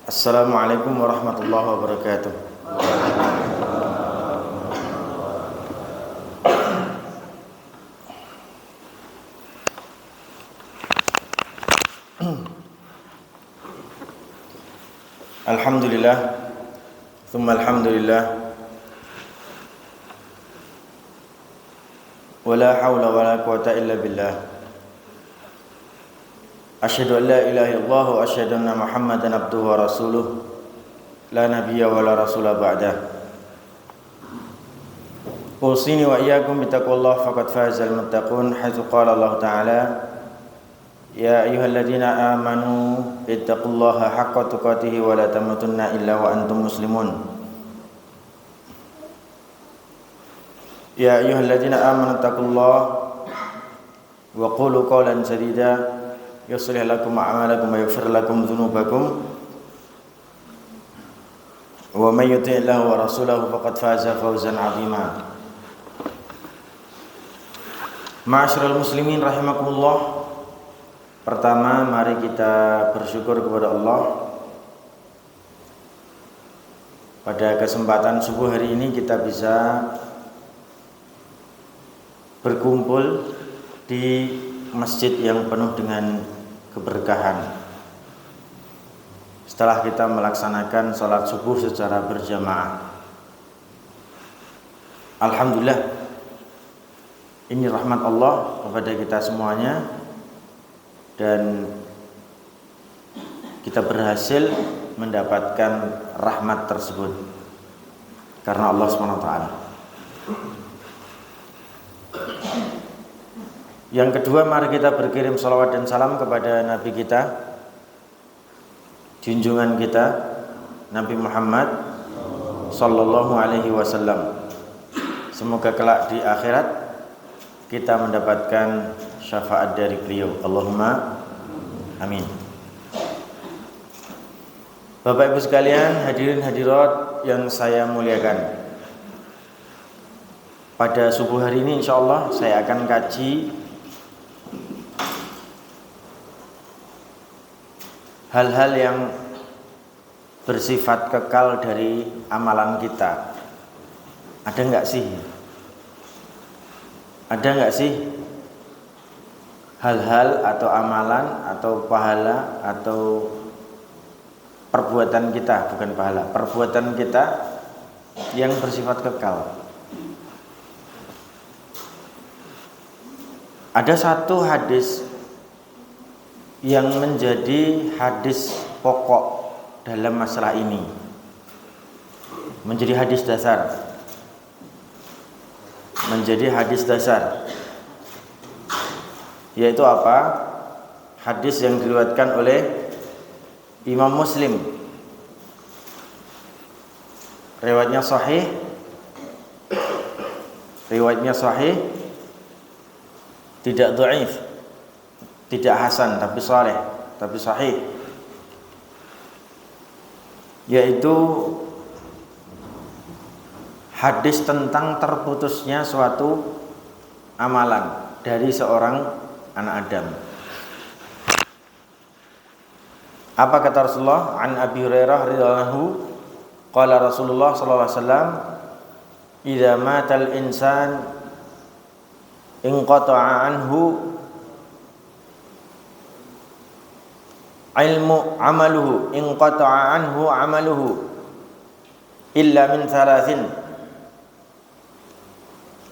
Assalamualaikum warahmatullahi wabarakatuh. Alhamdulillah, thumma alhamdulillah, wala hawla wala quwata illa billah. Asyhadu an la ilaha illallah wa asyhadu anna Muhammadan abduhu wa rasuluh, la nabiyya wa la rasula ba'dah. Usini wa iyyakum bittaqwallah faqad fazal muttaqun, haitsu qala Allah Ta'ala, ya ayyuhalladzina amanu ittaqullaha haqqa tuqatih wa la tamutunna illa wa antum muslimun. Ya ayyuhalladzina amanu ittaqullaha wa qulu qawlan sadida yuslih lakum a'malakum wa yaghfir lakum dhunubakum wa may yuti'illahu wa rasulahu faqad faza fawzan 'azima. Ma'asyiral muslimin rahimakumullah. Pertama, mari kita bersyukur kepada Allah. Pada kesempatan subuh hari ini kita bisa berkumpul di masjid yang penuh dengan keberkahan. Setelah kita melaksanakan sholat subuh secara berjamaah, alhamdulillah, ini rahmat Allah kepada kita semuanya, dan kita berhasil mendapatkan rahmat tersebut karena Allah SWT. Yang kedua, mari kita berkirim salawat dan salam kepada Nabi kita, junjungan kita, Nabi Muhammad sallallahu alaihi wasallam. Semoga kelak di akhirat kita mendapatkan syafaat dari beliau. Allahumma amin. Bapak Ibu sekalian, hadirin hadirat yang saya muliakan, pada subuh hari ini insyaallah saya akan kaji hal-hal yang bersifat kekal dari amalan kita. Ada enggak sih? Ada enggak sih hal-hal atau amalan atau pahala atau perbuatan kita, bukan pahala, perbuatan kita yang bersifat kekal? Ada satu hadis yang menjadi hadis pokok dalam masalah ini, menjadi hadis dasar, yaitu apa? Hadis yang diriwayatkan oleh Imam Muslim, riwayatnya sahih, tidak dhaif, tidak hasan, tapi saleh, tapi sahih, yaitu hadis tentang terputusnya suatu amalan dari seorang anak Adam. Apa kata Rasulullah? An Abi Hurairah radhiyallahu anhu, qala Rasulullah sallallahu alaihi wasallam, idza matal insan inqata'a anhu amaluhu, inqata'a anhu amaluhu illa min thalathin,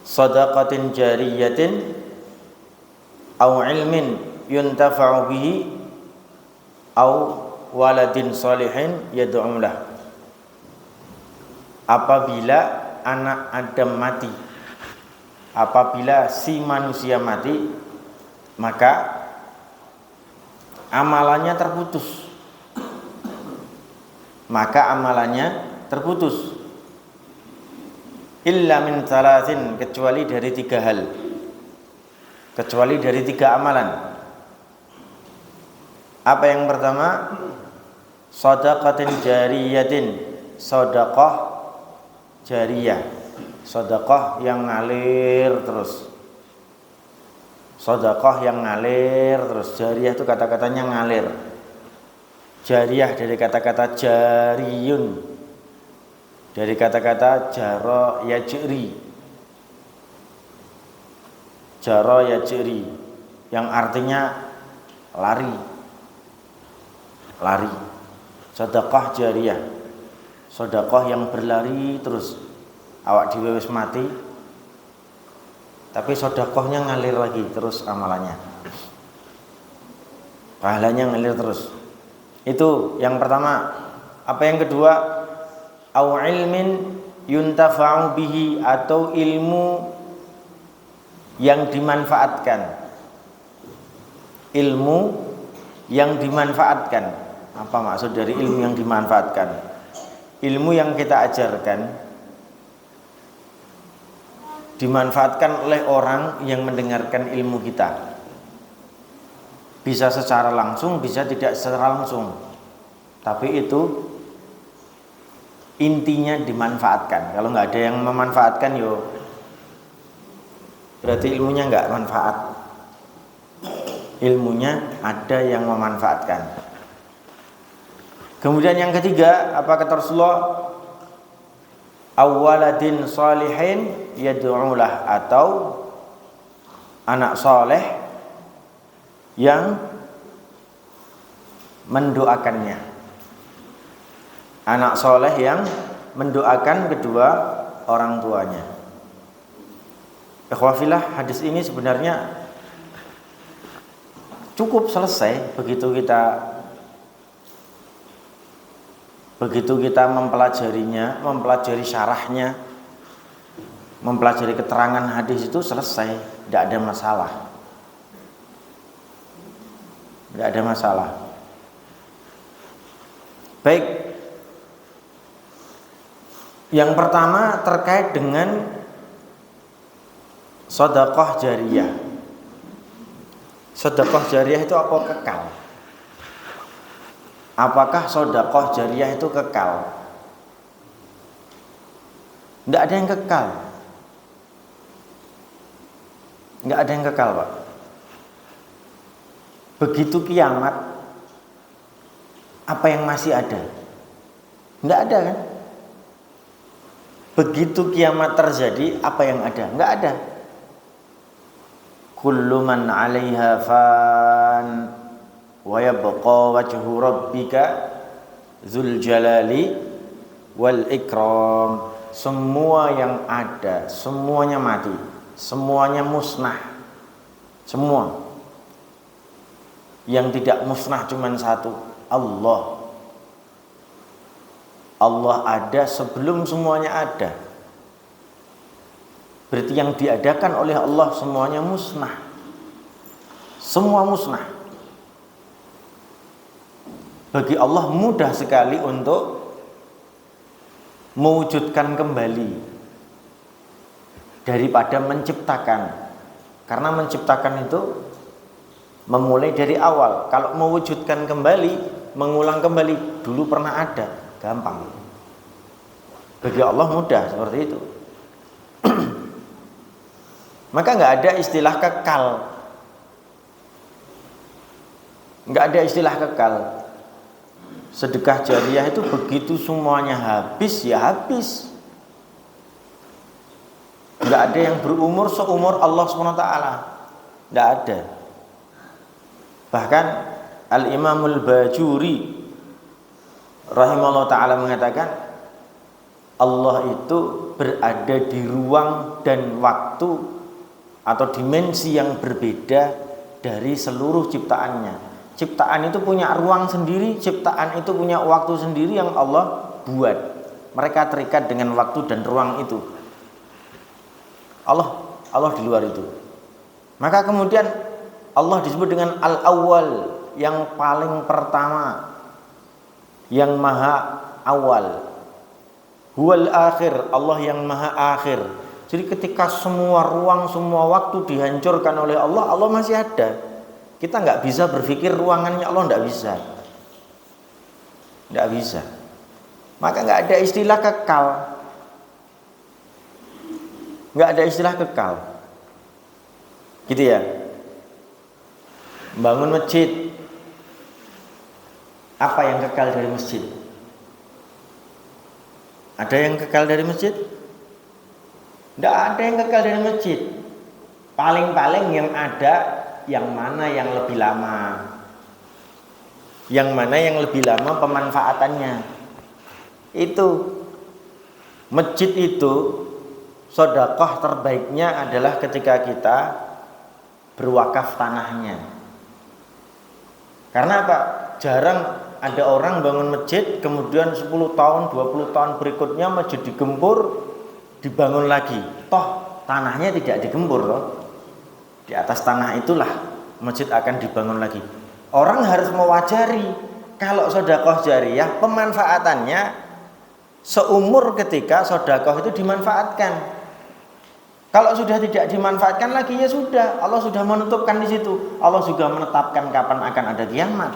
sadaqatin jariyatin aw ilmin yuntafa'u bihi aw waladin salihin yad'u lah. Apabila anak Adam mati, apabila si manusia mati, maka amalannya terputus. Illa min thalathin, kecuali dari 3 hal, kecuali dari 3 amalan. Apa yang pertama? Shadaqatin jariyatin, sedekah jariyah, sedekah yang ngalir terus. Sedekah yang ngalir terus. Jariyah itu kata-katanya ngalir. Jariyah dari kata-kata jariyun, dari kata-kata jara yajri, jara yajri, yang artinya lari, lari. Sedekah jariyah, sedekah yang berlari terus. Awak dhewe wis mati, tapi sedekahnya ngalir lagi terus amalannya, pahalanya ngalir terus. Itu yang pertama. Apa yang kedua? Au ilmin yuntafa'u bihi, atau ilmu yang dimanfaatkan. Ilmu yang dimanfaatkan. Apa maksud dari ilmu yang dimanfaatkan? Ilmu yang kita ajarkan dimanfaatkan oleh orang yang mendengarkan ilmu kita. Bisa secara langsung, bisa tidak secara langsung. Tapi itu intinya dimanfaatkan. Kalau nggak ada yang memanfaatkan, yo berarti ilmunya nggak manfaat. Ilmunya ada yang memanfaatkan. Kemudian yang ketiga, apa kata Rasulullah? Awaladin salihin yad'ulah, atau anak soleh yang mendoakannya. Anak soleh yang mendoakan kedua orang tuanya. Ikhwafillah, hadis ini sebenarnya cukup selesai begitu kita mempelajarinya, mempelajari syarahnya, mempelajari keterangan hadis itu selesai, tidak ada masalah. Tidak ada masalah. Baik. Yang pertama terkait dengan sedekah jariyah. Sedekah jariyah itu apa? Kekal. Apakah sedekah jariyah itu kekal? Tidak ada yang kekal. Tidak ada yang kekal, Pak. Begitu kiamat, apa yang masih ada? Tidak ada kan? Begitu kiamat terjadi, apa yang ada? Tidak ada. Kullu man 'alaiha fan wa yabqa wajhu rabbika dzul jalali wal ikram. Semua yang ada, semuanya mati, semuanya musnah. Semua. Yang tidak musnah cuma satu, Allah. Allah ada sebelum semuanya ada. Berarti yang diadakan oleh Allah semuanya musnah. Semua musnah. Bagi Allah mudah sekali untuk mewujudkan kembali daripada menciptakan. Karena menciptakan itu memulai dari awal. Kalau mewujudkan kembali, mengulang kembali, dulu pernah ada, gampang. Bagi Allah mudah seperti itu. Maka nggak ada istilah kekal. Nggak ada istilah kekal. Sedekah jariyah itu begitu semuanya habis, ya habis. Nggak ada yang berumur seumur Allah SWT. Nggak ada. Bahkan Al-Imamul Bajuri rahimahullah ta'ala mengatakan, Allah itu berada di ruang dan waktu atau dimensi yang berbeda dari seluruh ciptaannya. Ciptaan itu punya ruang sendiri, ciptaan itu punya waktu sendiri yang Allah buat. Mereka terikat dengan waktu dan ruang itu. Allah di luar itu. Maka kemudian Allah disebut dengan Al-Awwal, yang paling pertama, yang maha awal. Huwal akhir, Allah yang maha akhir. Jadi ketika semua ruang, semua waktu dihancurkan oleh Allah, Allah masih ada. Kita nggak bisa berpikir ruangannya Allah, nggak bisa. Nggak bisa. Maka nggak ada istilah kekal. Nggak ada istilah kekal. Gitu ya. Bangun masjid, Apa yang kekal dari masjid? Ada yang kekal dari masjid? Tidak ada yang kekal dari masjid. Paling-paling yang ada yang mana yang lebih lama. Yang mana yang lebih lama pemanfaatannya. Itu masjid itu sedekah terbaiknya adalah ketika kita berwakaf tanahnya. Karena apa? Jarang ada orang bangun masjid kemudian 10 tahun, 20 tahun berikutnya masjid digempur, dibangun lagi. Toh tanahnya tidak digempur loh. Di atas tanah itulah masjid akan dibangun lagi. Orang harus mewajari kalau sedekah jariyah pemanfaatannya seumur ketika sedekah itu dimanfaatkan. Kalau sudah tidak dimanfaatkan lagi ya sudah, Allah sudah menutupkan di situ. Allah sudah menetapkan kapan akan ada kiamat.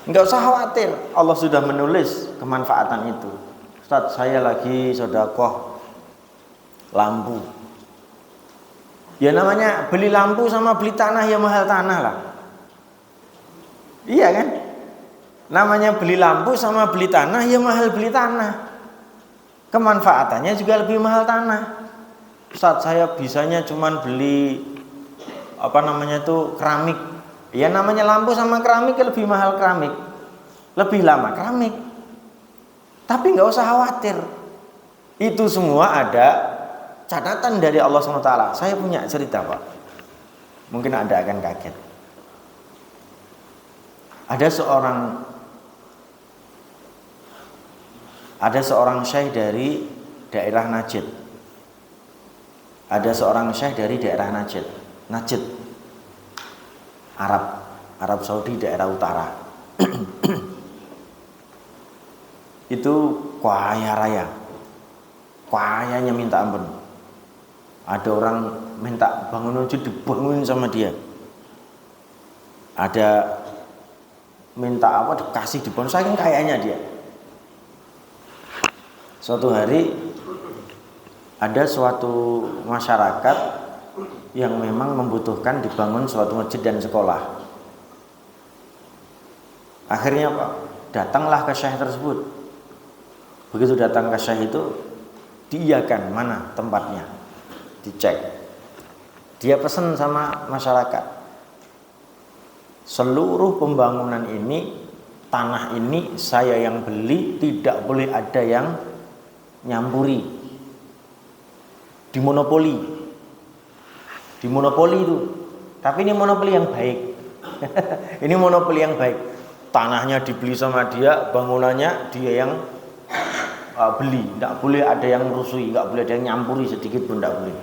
Enggak usah khawatir, Allah sudah menulis kemanfaatan itu. Ustaz, saya lagi sedekah lampu. Ya namanya beli lampu sama beli tanah ya mahal tanah lah. Iya kan? Namanya beli lampu sama beli tanah ya mahal beli tanah. Kemanfaatannya juga lebih mahal tanah. Ustaz, saya bisanya cuman beli keramik. Ya namanya lampu sama keramik lebih mahal keramik. Lebih lama keramik. Tapi nggak usah khawatir. Itu semua ada catatan dari Allah SWT. Saya punya cerita Pak. Mungkin Anda akan kaget. Ada seorang syekh dari daerah Najd. Ada seorang syekh dari daerah Najd. Arab Saudi daerah utara. Itu kaya raya. Kayanya minta ampun. Ada orang minta bangun masjid dibangunin sama dia. Ada minta dikasih dibangun, saking kayanya dia. Suatu hari ada suatu masyarakat yang memang membutuhkan dibangun suatu masjid dan sekolah. Akhirnya datanglah ke syekh tersebut. Begitu datang ke syekh itu, diiyakan mana tempatnya, dicek. Dia pesan sama masyarakat, seluruh pembangunan ini, tanah ini saya yang beli, tidak boleh ada yang nyampuri. Dimonopoli itu. Tapi ini monopoli yang baik. Ini monopoli yang baik. Tanahnya dibeli sama dia, bangunannya dia yang beli. Tidak boleh ada yang merusui, tidak boleh ada yang nyampuri sedikit pun, tidak boleh.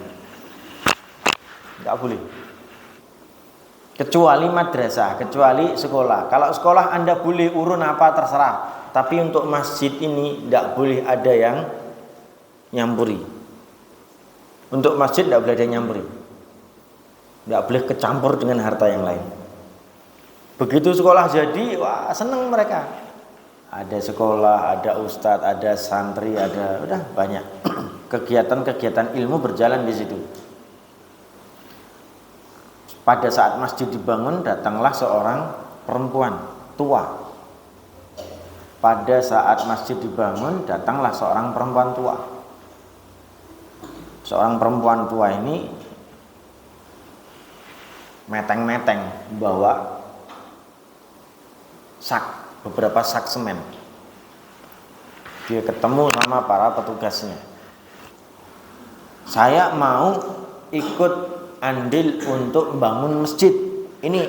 Tidak boleh. Kecuali madrasah, kecuali sekolah. Kalau sekolah Anda boleh urun apa terserah. Tapi untuk masjid ini tidak boleh ada yang nyampuri. Untuk masjid tidak boleh ada yang nyampuri. Tidak boleh kecampur dengan harta yang lain. Begitu sekolah jadi, wah senang mereka. Ada sekolah, ada ustadz, ada santri, udah banyak kegiatan-kegiatan ilmu berjalan di situ. Pada saat masjid dibangun, datanglah seorang perempuan tua. Pada saat masjid dibangun, datanglah seorang perempuan tua. Seorang perempuan tua ini meteng-meteng bawa beberapa sak semen. Dia ketemu sama para petugasnya. Saya mau ikut andil untuk membangun masjid. Ini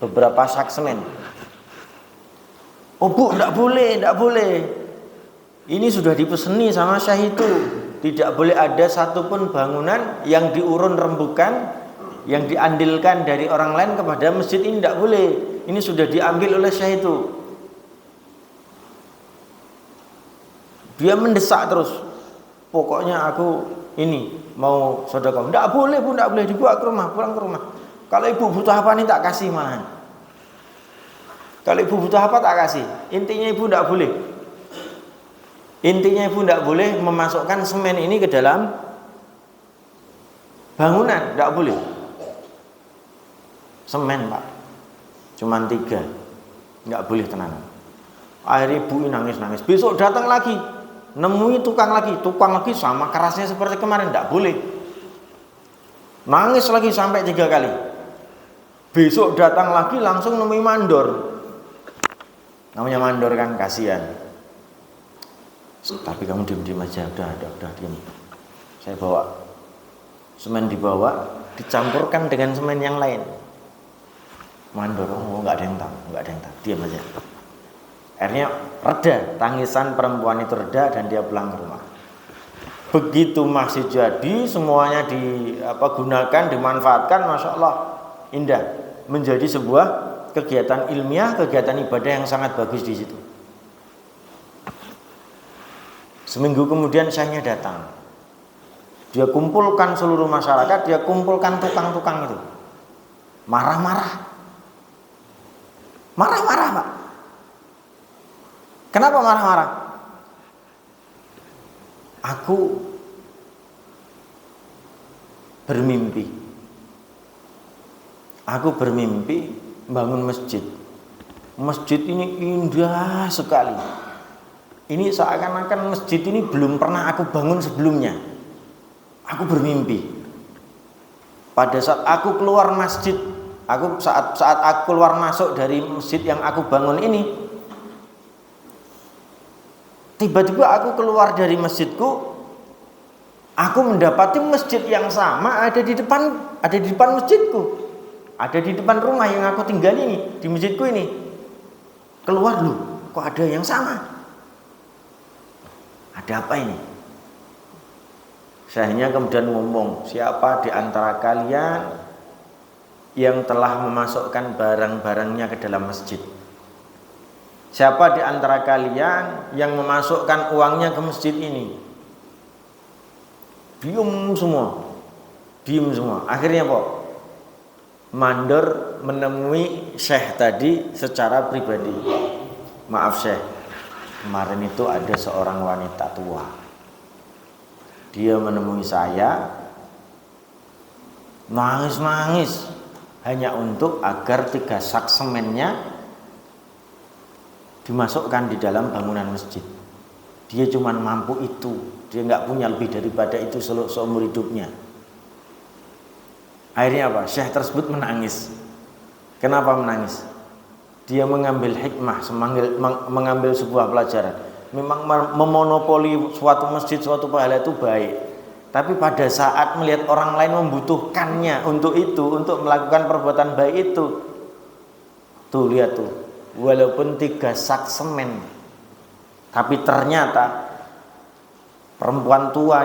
beberapa sak semen. Oh Bu, tidak boleh. Ini sudah dipeseni sama syekh itu. Tidak boleh ada satupun bangunan yang diurun rembukan, yang diandilkan dari orang lain kepada masjid ini, tidak boleh. Ini sudah diambil oleh syekh itu. Dia mendesak terus. Pokoknya aku ini mau sedekah. Tidak boleh Bu, tidak boleh, dibawa ke rumah, pulang ke rumah. Kalau ibu butuh apa nih tak kasih malahan. Kalau ibu butuh apa tak kasih. Intinya ibu tidak boleh. Intinya ibu tidak boleh memasukkan semen ini ke dalam bangunan, tidak boleh. Semen Pak, cuman 3. nggak boleh tenanan. Akhirnya ibu nangis-nangis. Besok datang lagi, nemui tukang lagi sama kerasnya seperti kemarin, nggak boleh. Nangis lagi sampai 3 kali. Besok datang lagi langsung nemui mandor. Namanya mandor kan kasihan. Tapi kamu diam-diam aja, udah diam. Saya bawa semen, dibawa, dicampurkan dengan semen yang lain. Mandor, nggak ada yang tahu, diam aja. Akhirnya reda, tangisan perempuan itu reda dan dia pulang ke rumah. Begitu masih jadi, semuanya digunakan, dimanfaatkan, masya Allah, indah, menjadi sebuah kegiatan ilmiah, kegiatan ibadah yang sangat bagus di situ. Seminggu kemudian syekhnya datang, dia kumpulkan seluruh masyarakat, dia kumpulkan tukang-tukang itu, marah-marah, Pak. Kenapa marah-marah? Aku bermimpi bangun masjid. Masjid ini indah sekali. Ini seakan-akan masjid ini belum pernah aku bangun sebelumnya. Aku bermimpi. Pada saat aku keluar masjid, saat aku keluar masuk dari masjid yang aku bangun ini, tiba-tiba aku keluar dari masjidku, aku mendapati masjid yang sama ada di depan masjidku, ada di depan rumah yang aku tinggal ini, di masjidku ini. Keluar loh, kok ada yang sama? Ada apa ini? Syekhnya kemudian ngomong, siapa di antara kalian yang telah memasukkan barang-barangnya ke dalam masjid? Siapa di antara kalian yang memasukkan uangnya ke masjid ini? Diam semua. Akhirnya Pak mandor menemui Syekh tadi secara pribadi. Maaf Syekh, kemarin itu ada seorang wanita tua. Dia menemui saya, nangis-nangis, hanya untuk agar 3 sak semennya dimasukkan di dalam bangunan masjid. Dia cuma mampu itu, dia nggak punya lebih daripada itu seumur hidupnya. Akhirnya apa? Syekh tersebut menangis. Kenapa menangis? Dia mengambil hikmah, mengambil sebuah pelajaran. Memang memonopoli suatu masjid, suatu pahala itu baik. Tapi pada saat melihat orang lain membutuhkannya untuk melakukan perbuatan baik itu, tuh lihat tuh, walaupun 3 sak semen, tapi ternyata perempuan tua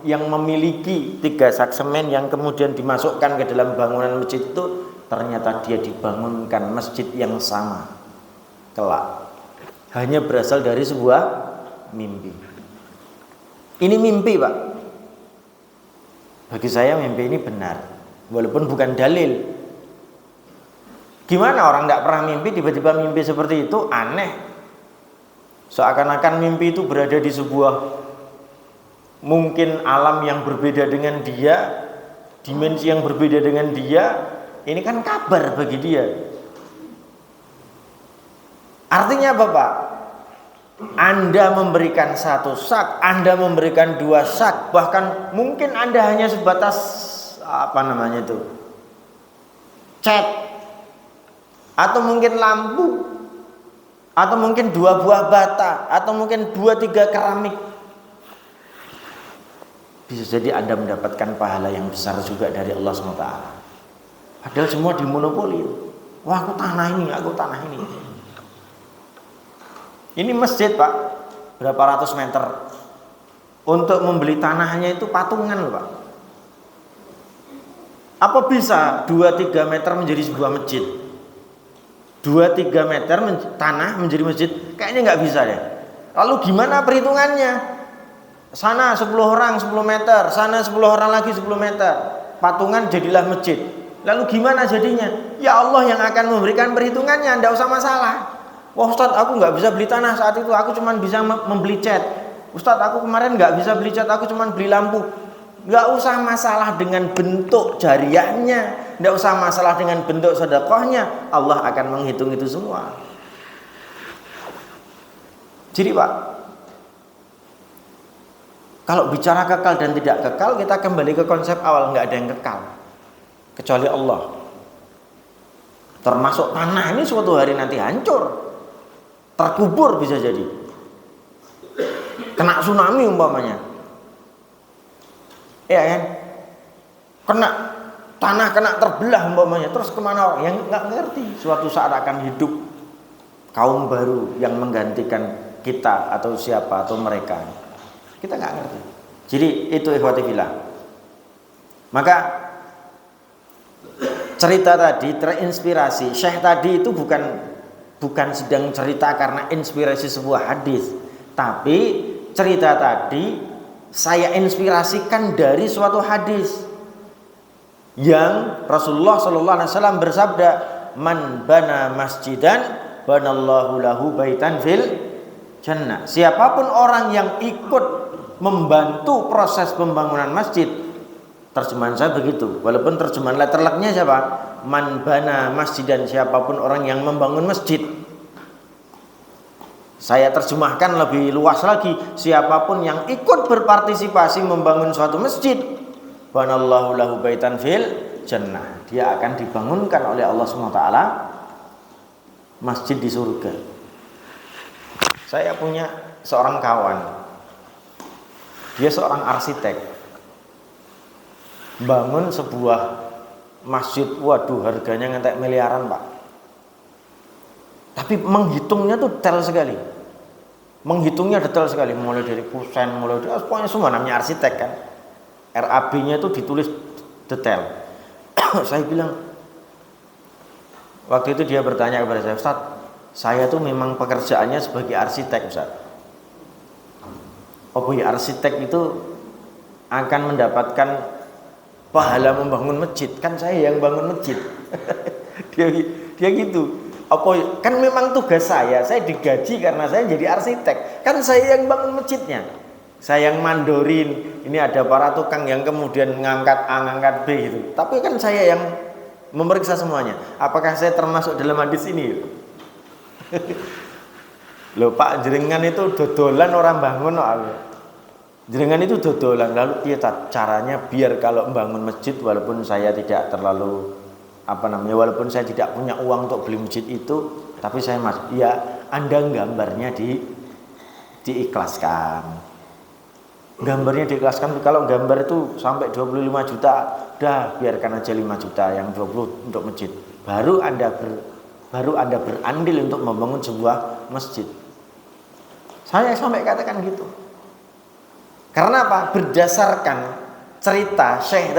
yang memiliki 3 sak semen yang kemudian dimasukkan ke dalam bangunan masjid itu, ternyata dia dibangunkan masjid yang sama kelak, hanya berasal dari sebuah mimpi. Ini mimpi Pak. Bagi saya mimpi ini benar, walaupun bukan dalil. Gimana orang tidak pernah mimpi tiba-tiba mimpi seperti itu? Aneh. Seakan-akan mimpi itu berada di sebuah mungkin alam yang berbeda dengan dia, dimensi yang berbeda dengan dia. Ini kan kabar bagi dia. Artinya apa Pak? Anda memberikan 1 sak, Anda memberikan 2 sak, bahkan mungkin Anda hanya sebatas cat, atau mungkin lampu, atau mungkin 2 buah bata, atau mungkin 2-3 keramik. Bisa jadi Anda mendapatkan pahala yang besar juga dari Allah SWT. Padahal semua dimonopoli. Wah, aku tanah ini. Ini masjid Pak, berapa ratus meter. Untuk membeli tanahnya itu patungan loh Pak. Apa bisa 2-3 meter menjadi sebuah masjid? 2-3 meter tanah menjadi masjid? Kayaknya nggak bisa deh. Lalu gimana perhitungannya? Sana 10 orang 10 meter, sana 10 orang lagi 10 meter. Patungan jadilah masjid. Lalu gimana jadinya? Ya Allah yang akan memberikan perhitungannya, nggak usah masalah. Wah Ustadz, aku nggak bisa beli tanah saat itu, aku cuma bisa membeli cat. Ustadz, aku kemarin nggak bisa beli cat, aku cuma beli lampu. Nggak usah masalah dengan bentuk jariahnya, nggak usah masalah dengan bentuk sedekahnya. Allah akan menghitung itu semua. Jadi Pak, kalau bicara kekal dan tidak kekal, kita kembali ke konsep awal, nggak ada yang kekal kecuali Allah. Termasuk tanah ini suatu hari nanti hancur, terkubur bisa jadi, kena tsunami umpamanya, ya kan? Kena tanah, kena terbelah umpamanya, terus kemana? Yang nggak ngerti. Suatu saat akan hidup kaum baru yang menggantikan kita atau siapa atau mereka. Kita nggak ngerti. Jadi itu ikhwati fillah. Maka cerita tadi terinspirasi. Syekh tadi itu bukan sedang cerita karena inspirasi sebuah hadis, tapi cerita tadi saya inspirasikan dari suatu hadis yang Rasulullah SAW bersabda, "Man bana masjidan, banallahu lahu baitan fil jannah." Siapapun orang yang ikut membantu proses pembangunan masjid, terjemahan saya begitu, walaupun terjemahan letterleknya siapa? Man bana masjidan, siapapun orang yang membangun masjid. Saya terjemahkan lebih luas lagi, siapapun yang ikut berpartisipasi membangun suatu masjid, banallahu lahu baitan fil jannah, dia akan dibangunkan oleh Allah SWT masjid di surga. Saya punya seorang kawan, dia seorang arsitek, bangun sebuah masjid, waduh harganya ngentek miliaran Pak, tapi menghitungnya tuh detail sekali, mulai dari kusen, mulai dari pokoknya semua, namanya arsitek kan. RAB-nya itu ditulis detail. Saya bilang, waktu itu dia bertanya kepada saya, "Ustaz, saya tuh memang pekerjaannya sebagai arsitek, Ustaz. Oh ya, arsitek itu akan mendapatkan pahala membangun masjid, kan saya yang bangun masjid." dia gitu. Apa kan memang tugas saya digaji karena saya jadi arsitek, kan saya yang bangun masjidnya, saya yang mandorin. Ini ada para tukang yang kemudian ngangkat A, ngangkat B gitu. Tapi kan saya yang memeriksa semuanya. Apakah saya termasuk dalam hadis ini? Loh Pak, jenengan itu dodolan orang bangun. Jenengan itu dodolan. Lalu dia caranya biar kalau membangun masjid, walaupun saya tidak terlalu walaupun saya tidak punya uang untuk beli masjid itu, tapi saya Anda gambarnya diikhlaskan. Gambarnya diikhlaskan. Kalau gambar itu sampai 25 juta, dah biarkan aja 5 juta, yang 20 untuk masjid. Baru Anda berandil untuk membangun sebuah masjid. Saya sampai katakan gitu. Karena apa? Berdasarkan cerita Syekh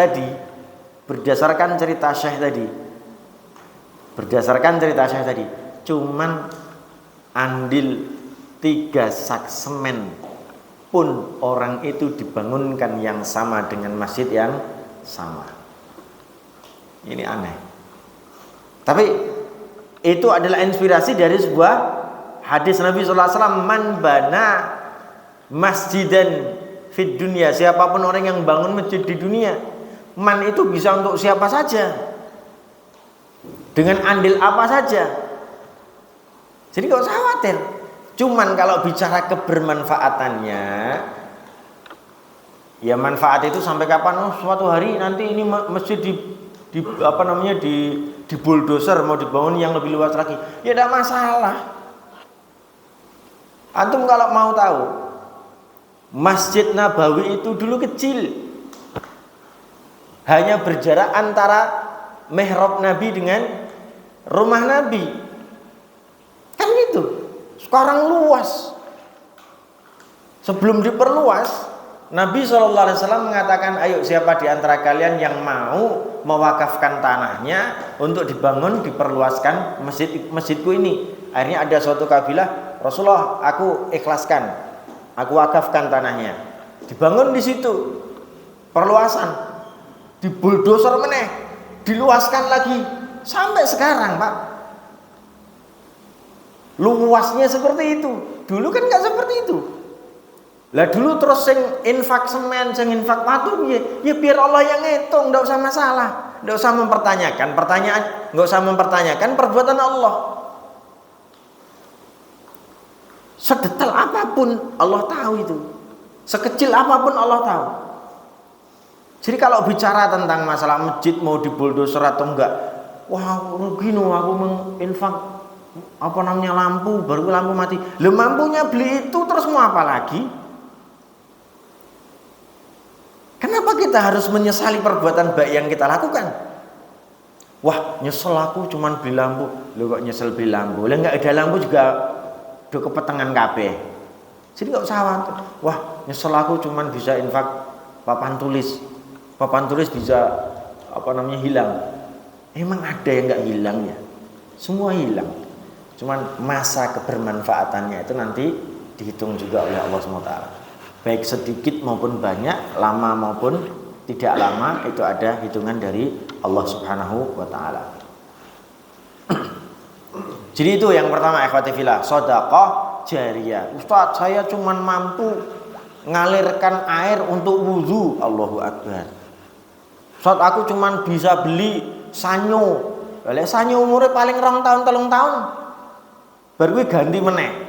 tadi, cuman andil 3 sak semen pun orang itu dibangunkan yang sama dengan masjid yang sama. Ini aneh. Tapi itu adalah inspirasi dari sebuah hadis Nabi sallallahu alaihi wasallam, "Man bana masjidan fid dunya." Siapapun orang yang bangun masjid di dunia, man itu bisa untuk siapa saja, dengan andil apa saja. Jadi gak usah khawatir. Cuman kalau bicara kebermanfaatannya, ya manfaat itu sampai kapan? Oh, suatu hari nanti ini masjid di bulldozer mau dibangun yang lebih luas lagi. Ya tidak masalah. Antum kalau mau tahu, Masjid Nabawi itu dulu kecil, hanya berjarak antara mihrab Nabi dengan rumah Nabi, kan gitu. Sekarang luas. Sebelum diperluas, Nabi SAW mengatakan, "Ayo siapa di antara kalian yang mau mewakafkan tanahnya untuk dibangun, diperluaskan masjidku ini." Akhirnya ada suatu kabilah, "Rasulullah, aku ikhlaskan, aku wakafkan tanahnya." Dibangun di situ, perluasan, dibuldoser meneh, diluaskan lagi sampai sekarang, Pak. Luasnya seperti itu. Dulu kan nggak seperti itu. Lah dulu terus sing infak semen, sing infak watu, ya biar Allah yang ngitung, nggak usah masalah, nggak usah mempertanyakan perbuatan Allah. Sedetail apapun Allah tahu itu. Sekecil apapun Allah tahu. Jadi kalau bicara tentang masalah masjid mau dibuldoser atau enggak, wah rugi no aku menginfak lampu, baru lampu mati. Lah mampunya beli itu terus mau apa lagi? Kenapa kita harus menyesali perbuatan baik yang kita lakukan? Wah, nyesel aku cuman beli lampu. Loh kok nyesel beli lampu? Lah enggak ada lampu juga do kepetengan kabeh. Jadi enggak usah khawatir. Wah, nyesel aku cuman bisa infak papan tulis. Papan tulis bisa hilang. Emang ada yang enggak hilang ya? Semua hilang. Cuman masa kebermanfaatannya itu nanti dihitung juga oleh Allah SWT. Baik sedikit maupun banyak, lama maupun tidak lama, itu ada hitungan dari Allah Subhanahu wa taala. Jadi itu yang pertama, ikhwati fillah, sedekah jariyah. Ustaz, saya cuma mampu ngalirkan air untuk wudu. Allahu Akbar. Ustaz, aku cuma bisa beli sanyo. Lah sanyo umure paling 2 tahun 3 tahun. Baru gue ganti meneh.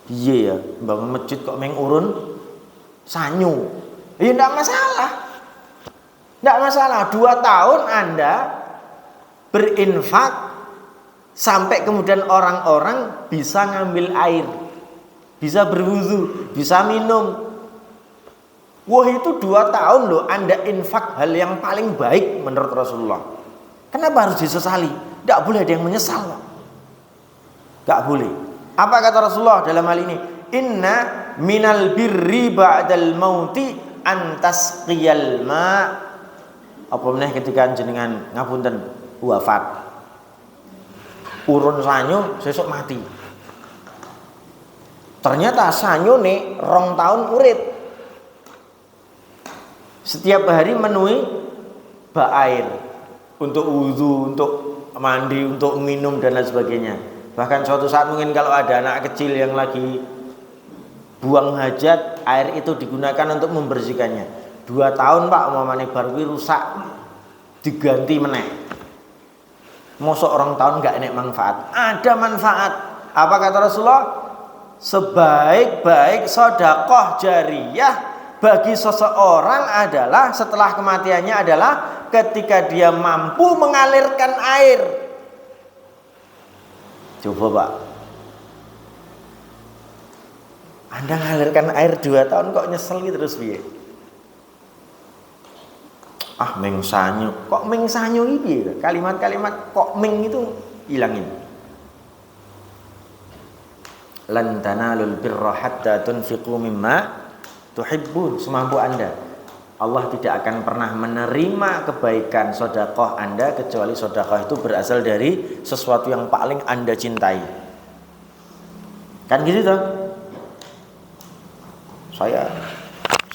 Iya ya, bangun masjid kok meng urun sanyu. Ya enggak masalah. Enggak masalah. 2 tahun Anda berinfak sampai kemudian orang-orang bisa ngambil air, bisa berwudu, bisa minum. Wah, itu 2 tahun loh Anda infak hal yang paling baik menurut Rasulullah. Kenapa harus disesali? Enggak boleh ada yang menyesal. Enggak boleh. Apa kata Rasulullah dalam hal ini? Inna minal birri ba'dal mauti antasqiyal ma. Apa meneh ketika jenengan ngapunten wafat. Urun sanyo sesuk mati. Ternyata sanyo nih 2 tahun urip. Setiap hari menuhi bak air untuk wudu, untuk mandi, untuk minum dan lain sebagainya. Bahkan suatu saat mungkin kalau ada anak kecil yang lagi buang hajat, air itu digunakan untuk membersihkannya. 2 tahun Pak, umpamane baru rusak diganti meneh. Mosok 2 tahun enggak enek manfaat. Ada manfaat. Apa kata Rasulullah? Sebaik-baik sedekah jariyah bagi seseorang adalah setelah kematiannya adalah ketika dia mampu mengalirkan air. Coba Pak, Anda ngalirkan air 2 tahun kok nyesel gitu terus piye? Meng sanyo, kok meng sanyo iki? Kalimat-kalimat kok meng itu hilangin. Lan tanalul birra hatta tunfiqu mimma tuhibbun. Semampu Anda. Allah tidak akan pernah menerima kebaikan sedekah Anda kecuali sedekah itu berasal dari sesuatu yang paling Anda cintai. Kan gitu toh?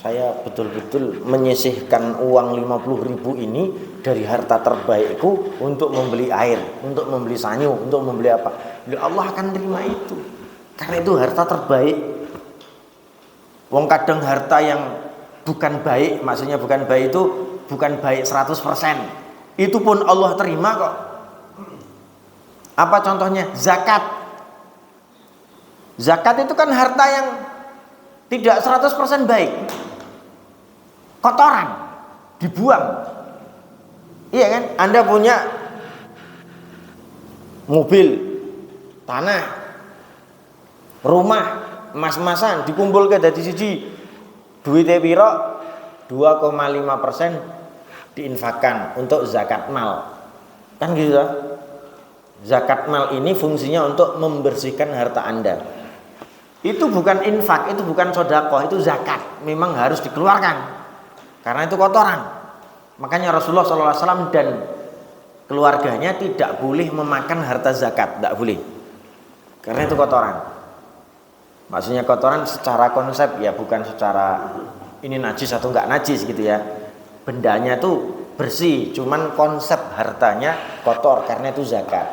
Saya betul-betul menyisihkan uang 50.000 ini dari harta terbaikku untuk membeli air, untuk membeli sanyu, untuk membeli apa. Allah akan terima itu. Karena itu harta terbaik. Wong kadang harta yang bukan baik, maksudnya bukan baik itu bukan baik 100%. Itu pun Allah terima kok. Apa contohnya? Zakat. Zakat itu kan harta yang tidak 100% baik. Kotoran dibuang. Iya kan? Anda punya mobil, tanah, rumah, emas-emasan dikumpulke dadi siji. Duitnya piro? 2,5% diinfakkan untuk zakat mal. Kan gitu kan? Zakat mal ini fungsinya untuk membersihkan harta Anda. Itu bukan infak, itu bukan sedekah, itu zakat. Memang harus dikeluarkan. Karena itu kotoran. Makanya Rasulullah SAW dan keluarganya tidak boleh memakan harta zakat, tidak boleh. Karena itu kotoran. Maksudnya kotoran secara konsep ya, bukan secara ini najis atau enggak najis gitu ya. Bendanya tuh bersih, cuman konsep hartanya kotor karena itu zakat.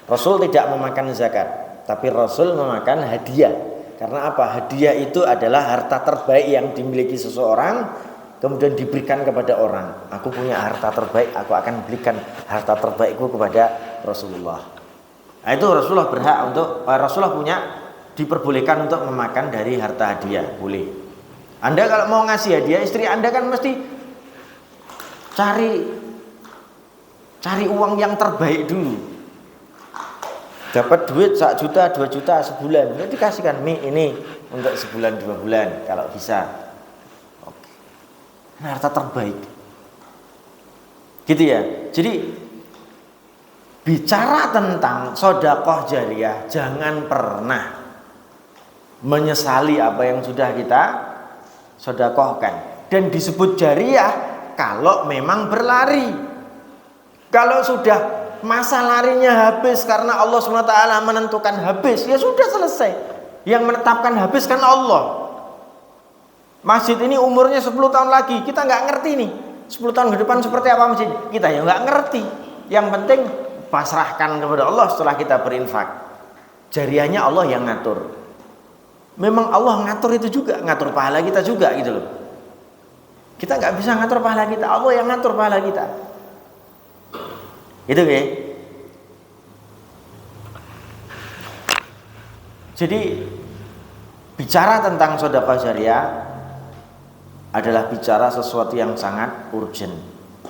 Rasul tidak memakan zakat, tapi Rasul memakan hadiah. Karena apa? Hadiah itu adalah harta terbaik yang dimiliki seseorang kemudian diberikan kepada orang. Aku punya harta terbaik, aku akan berikan harta terbaikku kepada Rasulullah. Nah, itu Rasulullah berhak untuk Rasulullah punya diperbolehkan untuk memakan dari harta hadiah, boleh. Anda kalau mau ngasih hadiah istri Anda kan mesti cari uang yang terbaik dulu. Dapat duit 1 juta, 2 juta sebulan, ya dikasihkan ini untuk sebulan 2 bulan kalau bisa. Oke. Nah, harta terbaik. Gitu ya. Jadi bicara tentang sedekah jariyah, jangan pernah menyesali apa yang sudah kita sedekahkan. Dan disebut jariyah kalau memang berlari. Kalau sudah masa larinya habis karena Allah SWT menentukan habis, ya sudah selesai. Yang menetapkan habis kan Allah. Masjid ini umurnya 10 tahun lagi, kita nggak ngerti nih 10 tahun ke depan seperti apa masjid, kita ya nggak ngerti. Yang penting pasrahkan kepada Allah setelah kita berinfak. Jariyahnya Allah yang ngatur. Memang Allah ngatur itu juga, ngatur pahala kita juga gitu loh. Kita nggak bisa ngatur pahala kita, Allah yang ngatur pahala kita. Itu ya. Jadi bicara tentang sedekah jariyah adalah bicara sesuatu yang sangat urgent,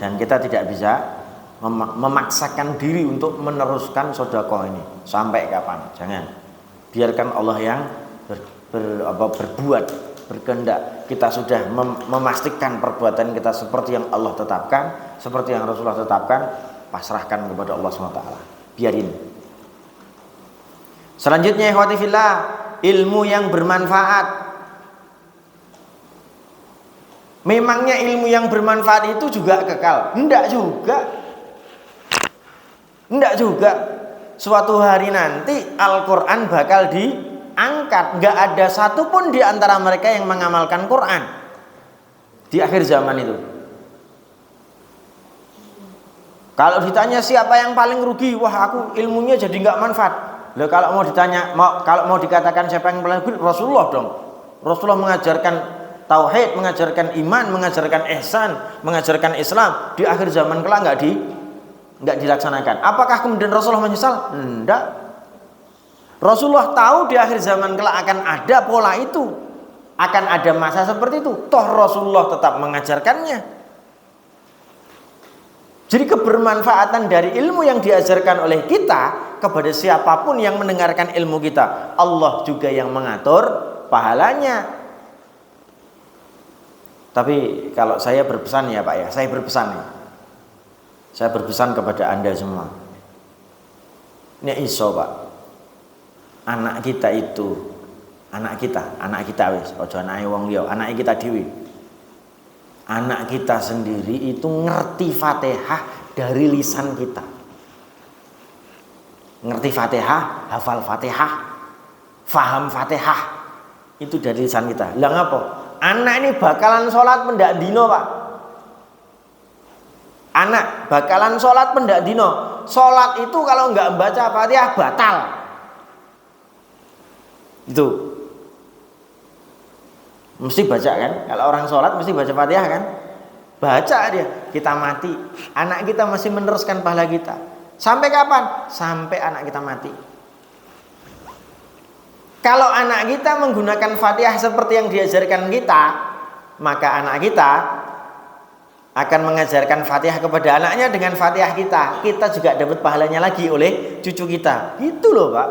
dan kita tidak bisa memaksakan diri untuk meneruskan sedekah ini sampai kapan. Jangan. Biarkan Allah yang berbuat, berkehendak. Kita sudah memastikan perbuatan kita seperti yang Allah tetapkan, seperti yang Rasulullah tetapkan, pasrahkan kepada Allah SWT. Biarin. Selanjutnya ikhwati fillah, ilmu yang bermanfaat. Memangnya ilmu yang bermanfaat itu juga kekal? Enggak juga. Enggak juga. Suatu hari nanti Al-Quran bakal diangkat. Enggak ada satupun di antara mereka yang mengamalkan Quran di akhir zaman itu. Kalau ditanya siapa yang paling rugi, wah aku ilmunya jadi enggak manfaat. Loh, kalau mau ditanya, kalau mau dikatakan siapa yang paling rugi, Rasulullah dong. Rasulullah mengajarkan tauhid, mengajarkan iman, mengajarkan ihsan, mengajarkan Islam. Di akhir zaman kelak enggak dilaksanakan. Apakah kemudian Rasulullah menyesal? Enggak. Rasulullah tahu di akhir zaman kelak akan ada pola itu, akan ada masa seperti itu. Toh Rasulullah tetap mengajarkannya. Jadi kebermanfaatan dari ilmu yang diajarkan oleh kita kepada siapapun yang mendengarkan ilmu kita, Allah juga yang mengatur pahalanya. Tapi kalau saya berpesan ya Pak ya, saya berpesan kepada Anda semua. Ini iso Pak, anak kita wis, ojo anake wong liya, anak kita dhewe. Anak kita sendiri itu ngerti Fatihah dari lisan kita. Ngerti Fatihah, hafal Fatihah, faham Fatihah, itu dari lisan kita. Lah ngapa? Anak ini bakalan sholat pendak dino Pak. Anak bakalan sholat pendak dino. Sholat itu kalau nggak baca Fatihah batal. Itu mesti baca kan? Kalau orang sholat mesti baca Fatihah kan? Baca dia, kita mati. Anak kita masih meneruskan pahala kita. Sampai kapan? Sampai anak kita mati. Kalau anak kita menggunakan Fatihah seperti yang diajarkan kita, maka anak kita akan mengajarkan Fatihah kepada anaknya dengan Fatihah kita. Kita juga dapat pahalanya lagi oleh cucu kita. Gitu loh Pak.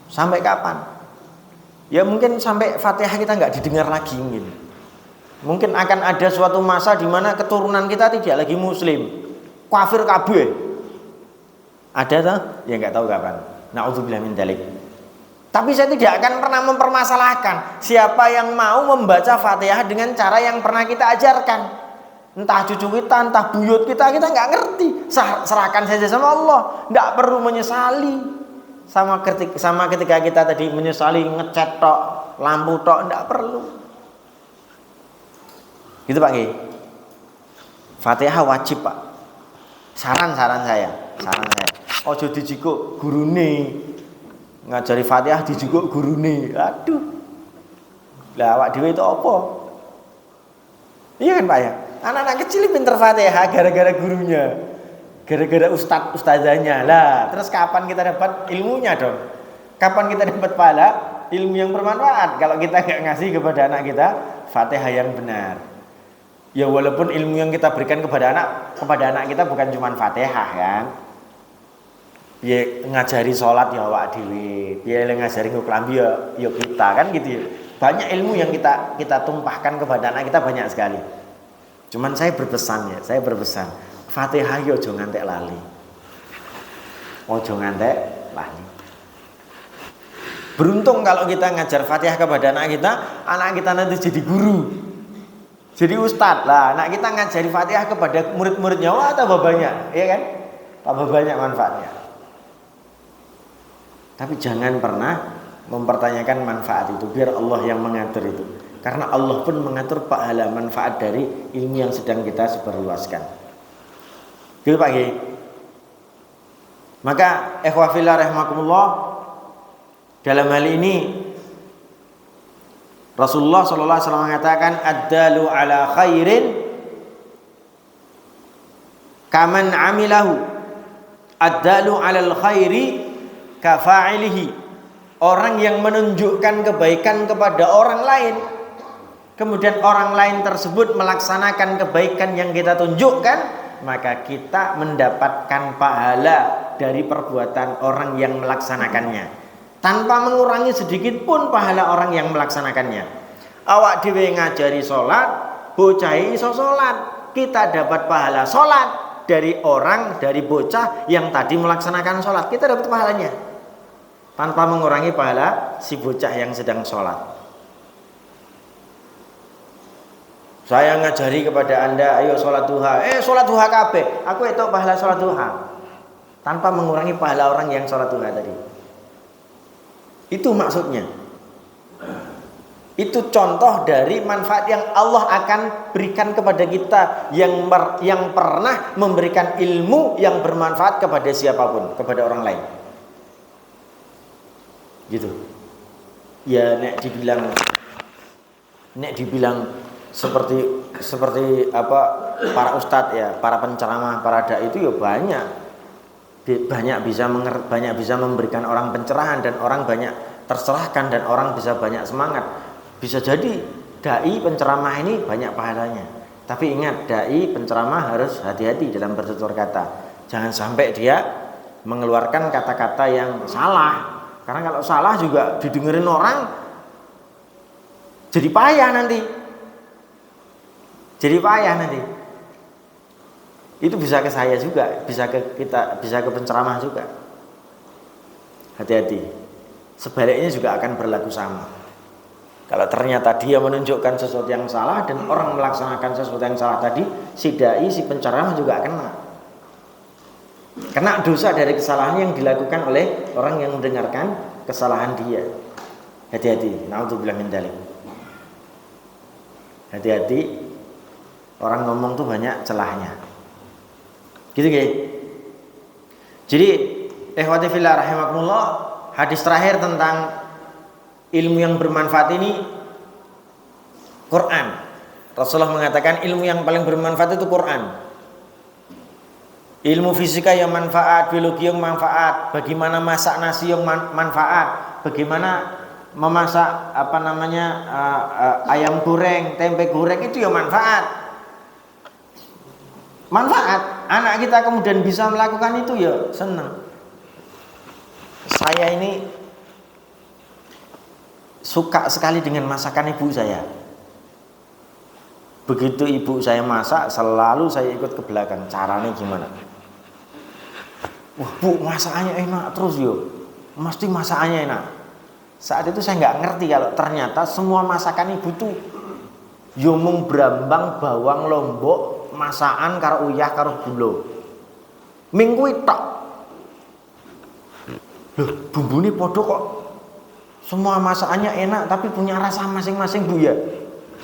Sampai kapan? Ya mungkin sampai Fatihah kita nggak didengar lagi mungkin. Mungkin akan ada suatu masa di mana keturunan kita tidak lagi muslim, kafir kabeh. Ada toh? Ya nggak tahu kapan. Nauzubillah min dzalik. Tapi saya tidak akan pernah mempermasalahkan siapa yang mau membaca Fatihah dengan cara yang pernah kita ajarkan. Entah cucu kita, entah buyut kita nggak ngerti. Serahkan saja sama Allah. Nggak perlu menyesali. Sama ketika kita tadi menyesali ngecat tok, lampu tok, enggak perlu. Gitu Pak Nggih. Fatihah wajib Pak. Saran saya. Ojo dijikuk gurune. Ngajari Fatihah dijikuk gurune. Aduh. Lah awak dhewe itu apa? Iya kan Pak ya? Anak-anak kecil pinter Fatihah gara-gara gurunya. Gara-gara ustazahnya. Lah, terus kapan kita dapat ilmunya dong? Kapan kita dapat pahala ilmu yang bermanfaat kalau kita nggak ngasih kepada anak kita Fatihah yang benar? Ya walaupun ilmu yang kita berikan kepada anak kita bukan cuma Fatihah kan. Ya ngajari sholat ya awak dhewe, ya ngajari nguklambi ya kita kan gitu ya. Banyak ilmu yang kita tumpahkan kepada anak kita banyak sekali. Cuman saya berpesan Fatihah yo aja ngantek lali. Ojo ngantek lali. Beruntung kalau kita ngajar Fatihah kepada anak kita nanti jadi guru. Jadi ustadz lah, anak kita ngajari Fatihah kepada murid-muridnya, wah tambah banyak, ya kan? Tambah banyak manfaatnya. Tapi jangan pernah mempertanyakan manfaat itu, biar Allah yang mengatur itu. Karena Allah pun mengatur pahala manfaat dari ilmu yang sedang kita sebarluaskan. Gitu Pak Kiai. Maka ikhwah fillah rahimakumullah, dalam hal ini Rasulullah sallallahu alaihi wasallam mengatakan ad-dalu ala khairin kaman amilahu. Ad-dalu alal khairi kafa'ilihi. Orang yang menunjukkan kebaikan kepada orang lain, kemudian orang lain tersebut melaksanakan kebaikan yang kita tunjukkan, maka kita mendapatkan pahala dari perbuatan orang yang melaksanakannya, tanpa mengurangi sedikit pun pahala orang yang melaksanakannya. Awak dhewe ngajari sholat, bocah iso sholat, kita dapat pahala sholat dari bocah yang tadi melaksanakan sholat, kita dapat pahalanya tanpa mengurangi pahala si bocah yang sedang sholat. Saya ngajari kepada Anda, ayo sholat duha. Sholat duha kabeh, aku itu pahala sholat duha, tanpa mengurangi pahala orang yang sholat duha tadi. Itu maksudnya. Itu contoh dari manfaat yang Allah akan berikan kepada kita yang pernah memberikan ilmu yang bermanfaat kepada siapapun, kepada orang lain. Gitu. Ya nek dibilang seperti apa para ustadz ya, para penceramah, para dai itu ya banyak bisa memberikan orang pencerahan dan orang banyak tercerahkan dan orang bisa banyak semangat. Bisa jadi dai penceramah ini banyak pahalanya. Tapi ingat, dai penceramah harus hati-hati dalam bertutur kata. Jangan sampai dia mengeluarkan kata-kata yang salah. Karena kalau salah juga didengerin orang, jadi payah nanti. Itu bisa ke saya juga, bisa ke kita, bisa ke penceramah juga. Hati-hati. Sebaliknya juga akan berlaku sama. Kalau ternyata dia menunjukkan sesuatu yang salah dan orang melaksanakan sesuatu yang salah tadi, si dai, si penceramah juga kena dosa dari kesalahan yang dilakukan oleh orang yang mendengarkan kesalahan dia. Hati-hati. Na'udzubillah min dzalik. Hati-hati. Orang ngomong tuh banyak celahnya. Gitu guys. Jadi ikhwati fillah rahimakumullah, hadis terakhir tentang ilmu yang bermanfaat ini Quran. Rasulullah mengatakan ilmu yang paling bermanfaat itu Quran. Ilmu fisika yang manfaat, biologi yang manfaat, bagaimana masak nasi yang manfaat, bagaimana memasak ayam goreng, tempe goreng, itu yang manfaat. Anak kita kemudian bisa melakukan itu ya senang. Saya ini suka sekali dengan masakan ibu saya. Begitu ibu saya masak, selalu saya ikut ke belakang. Caranya gimana? Wah bu, masakannya enak terus yo. Mesti masakannya enak. Saat itu saya nggak ngerti kalau ternyata semua masakan ibu tuh yo mung brambang, bawang, lombok, masakan karo uyah karo gula. Minggu tok. Loh, bumbune padha kok. Semua masakannya enak tapi punya rasa masing-masing bu ya.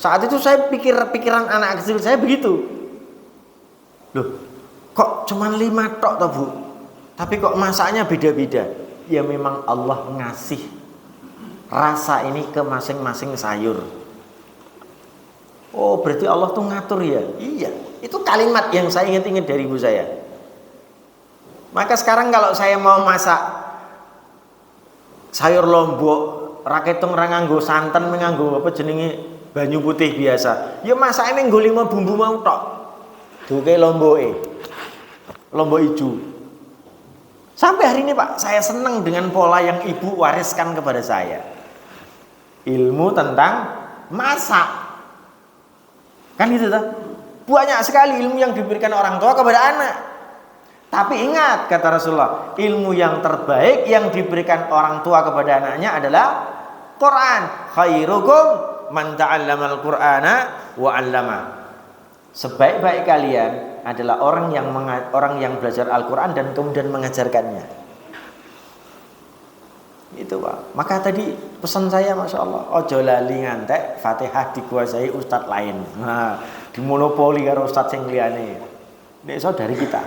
Saat itu saya pikiran anak kecil saya begitu. Loh, kok cuman 5 tok toh bu? Tapi kok masaknya beda-beda? Ya memang Allah ngasih rasa ini ke masing-masing sayur. Oh berarti Allah tuh ngatur ya? Iya, itu kalimat yang saya ingat-ingat dari ibu saya. Maka sekarang kalau saya mau masak sayur lombok, raketung ra nganggo santen, nganggo apa jenenge banyu putih biasa. Ya masakane nggo 5 bumbu mau tok. Duke lomboke. Lombok ijo. Sampai hari ini Pak, saya senang dengan pola yang ibu wariskan kepada saya. Ilmu tentang masak. Kan itu tuh. Banyak sekali ilmu yang diberikan orang tua kepada anak. Tapi ingat kata Rasulullah, ilmu yang terbaik yang diberikan orang tua kepada anaknya adalah Quran. Khairukum man ta'allamal Qur'ana wa 'allama. Sebaik-baik kalian adalah orang yang belajar Al-Qur'an dan kemudian mengajarkannya. Itu Pak. Maka tadi pesan saya Masya Allah, ojo lali ngantek Fatihah dikuasai ustadz lain. Nah, dimonopoli karo ustadz sing liyane. Nek iso dari kita.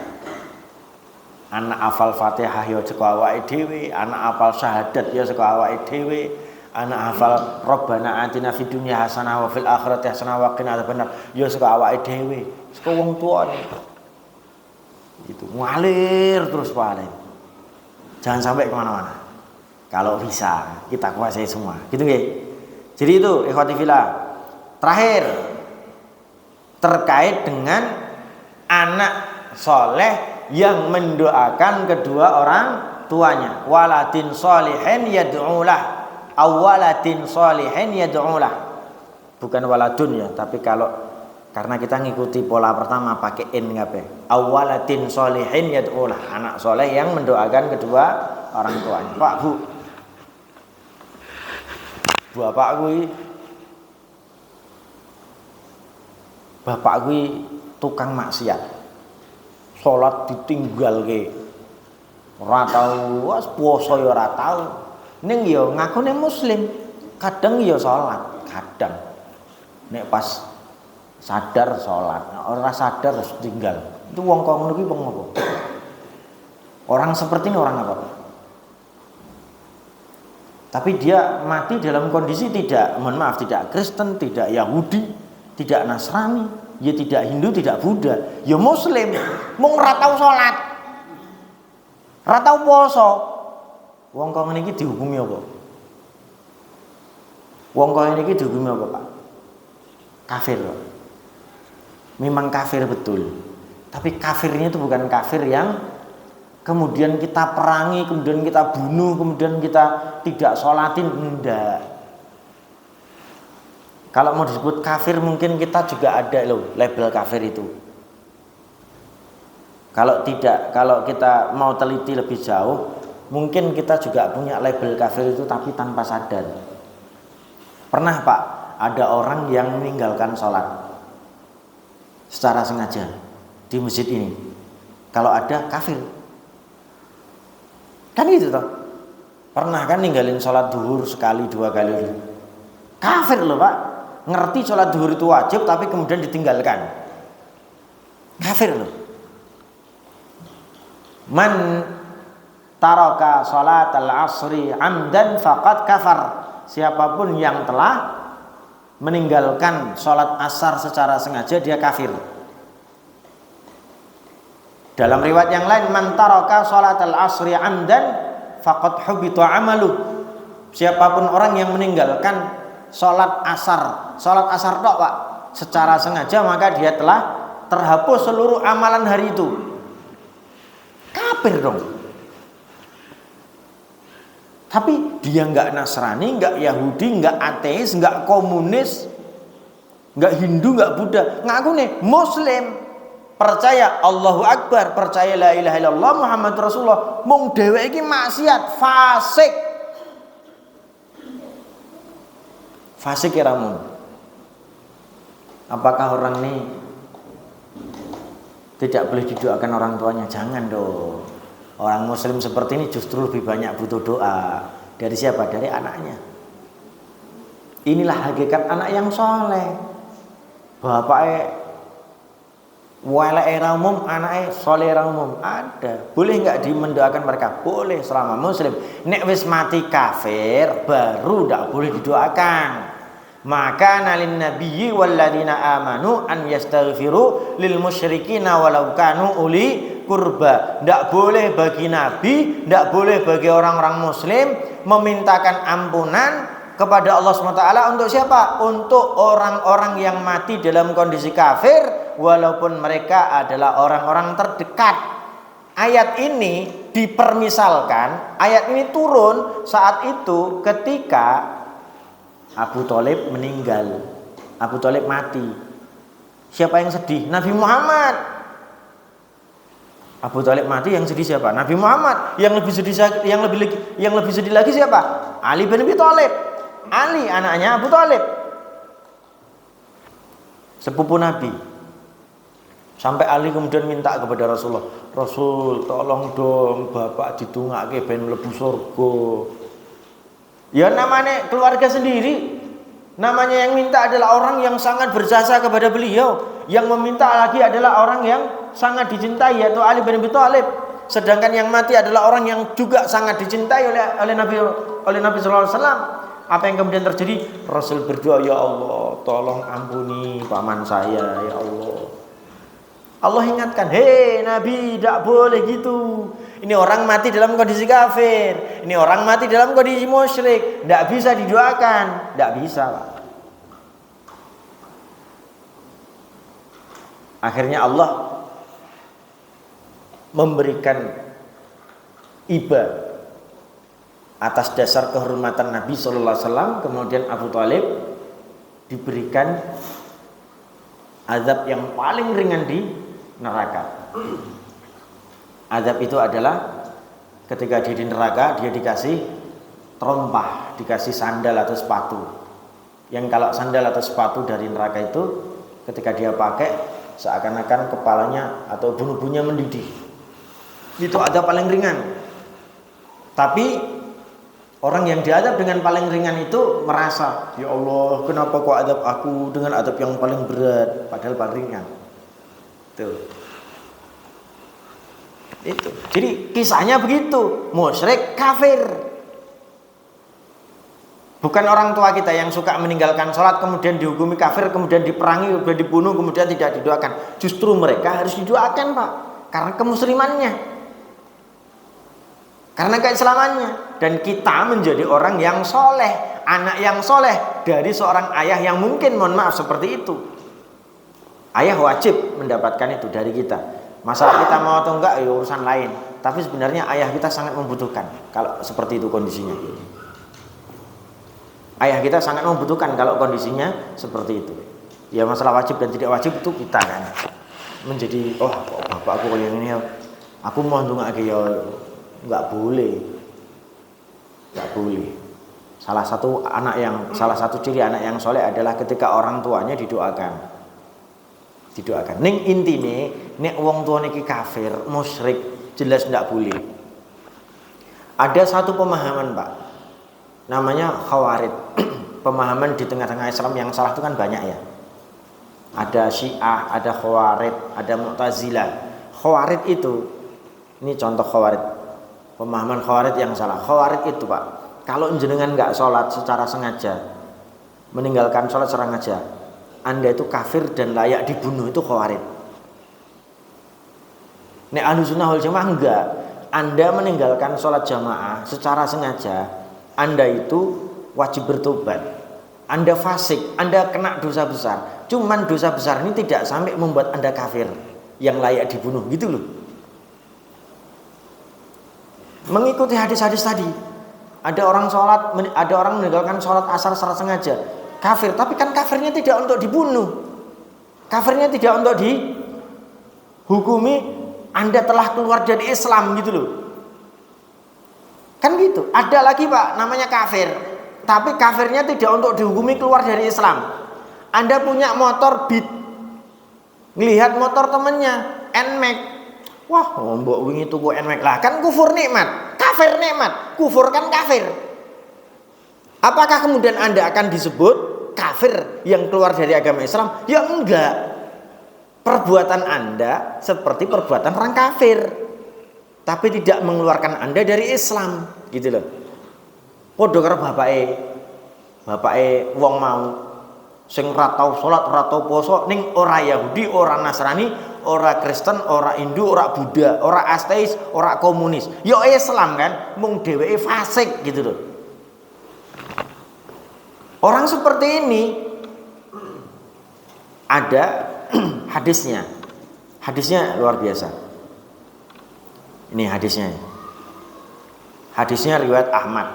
Anak hafal Fatihah ya saka awake dhewe, anak hafal syahadat ya saka awake dhewe, anak hafal Rabbana atina fid dunya hasanah wa fil akhirati hasanah wa qina adzabannar ya saka awake dhewe, saka wong tuane. Itu ngalir terus paling. Jangan sampai kemana-mana. Kalau bisa kita kuasai semua, gitu nggih. Jadi itu ikhwati fillah. Terakhir terkait dengan anak soleh yang mendoakan kedua orang tuanya. Waladin sholihin yad'ulah. Awalatin sholihin yad'ulah. Bukan waladun ya, tapi kalau karena kita ngikuti pola pertama pakai in ngapain? Awalatin sholihin yad'ulah. Anak soleh yang mendoakan kedua orang tuanya. Pak, Bu. Bapak kuwi tukang maksiat. Salat ditinggalke. Ora tau wis puasa ya ora tau. Ning ya ngakune muslim. Kadang ya salat, kadang. Nek pas sadar salat, ora sadar terus tinggal. Itu wong kok ngono kuwi wong apa? Orang seperti ini orang apa? Tapi dia mati dalam kondisi tidak, mohon maaf, tidak Kristen, tidak Yahudi, tidak Nasrani, ya tidak Hindu, tidak Buddha, ya Muslim, mung ora tau salat, ora tau puasa. Wong kok ngene iki dihukumi apa? Wong kok ngene iki dihukumi apa, Pak? Kafir loh. Memang kafir betul. Tapi kafirnya itu bukan kafir yang kemudian kita perangi, kemudian kita bunuh, kemudian kita tidak sholatin, enggak. Kalau mau disebut kafir mungkin kita juga ada loh label kafir itu. Kalau tidak, kalau kita mau teliti lebih jauh, mungkin kita juga punya label kafir itu tapi tanpa sadar. Pernah Pak, ada orang yang meninggalkan sholat secara sengaja di masjid ini. Kalau ada kafir. Kan gitu toh. Pernah kan ninggalin sholat duhur sekali, 2 kali. Kafir loh Pak. Ngerti sholat duhur itu wajib tapi kemudian ditinggalkan. Kafir loh. Man taraka sholat al-asri amdan faqad kafar. Siapapun yang telah meninggalkan sholat asar secara sengaja dia kafir. Dalam riwayat yang lain, man taraka sholatal asri amdan faqad hubita amalu. Siapapun orang yang meninggalkan sholat asar tok Pak, secara sengaja, maka dia telah terhapus seluruh amalan hari itu. Kafir dong. Tapi dia enggak Nasrani, enggak Yahudi, enggak ateis, enggak komunis, enggak Hindu, enggak Buddha, ngaku nih Muslim. Percaya Allahu Akbar, percaya la ilaha illallah Muhammad Rasulullah, mung dheweke iki maksiat, fasik. Fasik ya ramun. Apakah orang ini tidak boleh didoakan orang tuanya? Jangan dong. Orang muslim seperti ini justru lebih banyak butuh doa. Dari siapa? Dari anaknya. Inilah hakikat anak yang soleh. Bapaknya wala era umum, anaknya soleh era umum, ada. Boleh nggak mendoakan mereka? Boleh selama muslim. Nek wis mati kafir baru ndak boleh didoakan. Maka nalin nabiyyi walladzina amanu an yastaghfiru lil musyrikina walau kanu uli kurba. Tidak boleh bagi nabi, tidak boleh bagi orang-orang muslim memintakan ampunan kepada Allah SWT untuk siapa? Untuk orang-orang yang mati dalam kondisi kafir walaupun mereka adalah orang-orang terdekat. Ayat ini dipermisalkan, ayat ini turun saat itu ketika Abu Thalib meninggal, Abu Thalib mati. Siapa yang sedih? Nabi Muhammad. Abu Thalib mati, yang sedih siapa? Nabi Muhammad. Yang lebih sedih lagi siapa? Ali bin Abi Thalib. Ali anaknya Abu Thalib, sepupu Nabi. Sampai Ali kemudian minta kepada Rasulullah, Rasul tolong dong bapak didongake ben mlebu surga. Ya namanya keluarga sendiri. Namanya yang minta adalah orang yang sangat berjasa kepada beliau. Yang meminta lagi adalah orang yang sangat dicintai, yaitu Ali bin Abi Thalib. Sedangkan yang mati adalah orang yang juga sangat dicintai oleh Nabi sallallahu alaihi wasallam. Apa yang kemudian terjadi? Rasul berdoa, ya Allah, tolong ampuni paman saya, ya Allah. Allah ingatkan, hei Nabi, tidak boleh gitu. Ini orang mati dalam kondisi kafir, ini orang mati dalam kondisi musyrik, tidak bisa didoakan, tidak bisa, Pak. Akhirnya Allah memberikan iba atas dasar kehormatan Nabi Sallallahu Alaihi Wasallam. Kemudian Abu Thalib diberikan azab yang paling ringan di neraka. Azab itu adalah ketika dia di neraka, dia dikasih terompah, dikasih sandal atau sepatu. Yang kalau sandal atau sepatu dari neraka itu ketika dia pakai seakan-akan kepalanya atau bunuh-bunuhnya mendidih. Itu azab paling ringan. Tapi orang yang diazab dengan paling ringan itu merasa, ya Allah, kenapa kok azab aku dengan azab yang paling berat, padahal paling ringan. Tuh. Itu. Jadi kisahnya begitu, musyrik kafir. Bukan orang tua kita yang suka meninggalkan sholat kemudian dihukumi kafir, kemudian diperangi, kemudian dibunuh, kemudian tidak didoakan. Justru mereka harus didoakan, Pak, karena kemuslimannya, karena keislamannya. Dan kita menjadi orang yang soleh, anak yang soleh dari seorang ayah yang mungkin, mohon maaf, seperti itu. Ayah wajib mendapatkan itu dari kita. Masalah kita mau atau enggak ya urusan lain. Tapi sebenarnya ayah kita sangat membutuhkan kalau seperti itu kondisinya. Ayah kita sangat membutuhkan kalau kondisinya seperti itu. Ya masalah wajib dan tidak wajib itu kita kan menjadi, oh bapak aku kayak ini ya, aku mau ndongake ya enggak boleh. Enggak boleh. Salah satu ciri anak yang soleh adalah ketika orang tuanya didoakan. Ning intine nek wong tua niki kafir, musyrik, jelas ndak boleh. Ada satu pemahaman, Pak, namanya khawarij. Pemahaman di tengah-tengah Islam yang salah itu kan banyak ya. Ada Syiah, ada khawarij, ada Mu'tazilah. Khawarij itu, ini contoh khawarij. Pemahaman khawarij yang salah. Khawarij itu, Pak, kalau jenengan nggak sholat secara sengaja, meninggalkan sholat secara sengaja, Anda itu kafir dan layak dibunuh, itu khawarij. Nek Ahlussunnah wal Jamaah enggak. Anda meninggalkan sholat jamaah secara sengaja, Anda itu wajib bertobat. Anda fasik, Anda kena dosa besar. Cuman dosa besar ini tidak sampai membuat Anda kafir yang layak dibunuh, gitu loh. Mengikuti hadis-hadis tadi, ada orang meninggalkan sholat asar secara sengaja, kafir, tapi kan kafirnya tidak untuk dibunuh, kafirnya tidak untuk dihukumi Anda telah keluar dari Islam, gitu loh. Kan gitu. Ada lagi, Pak, namanya kafir, tapi kafirnya tidak untuk dihukumi keluar dari Islam. Anda punya motor Beat, ngelihat motor temennya NMAX, wah mbok wingi tuku NMAX lah, kan kufur nikmat, kafir nikmat, kufur kan kafir. Apakah kemudian Anda akan disebut kafir yang keluar dari agama Islam? Ya enggak. Perbuatan Anda seperti perbuatan orang kafir, tapi tidak mengeluarkan Anda dari Islam, gitu loh. Padha karo bapake wong mau Sing ora tau salat, ora tau poso, ning ora Yahudi, ora Nasrani, ora Kristen, ora Hindu, ora Buddha, ora ateis, ora komunis. Yo Islam kan, mung dheweke fasik gitu loh. Orang seperti ini ada hadisnya. Hadisnya luar biasa. Ini hadisnya. Hadisnya riwayat Ahmad.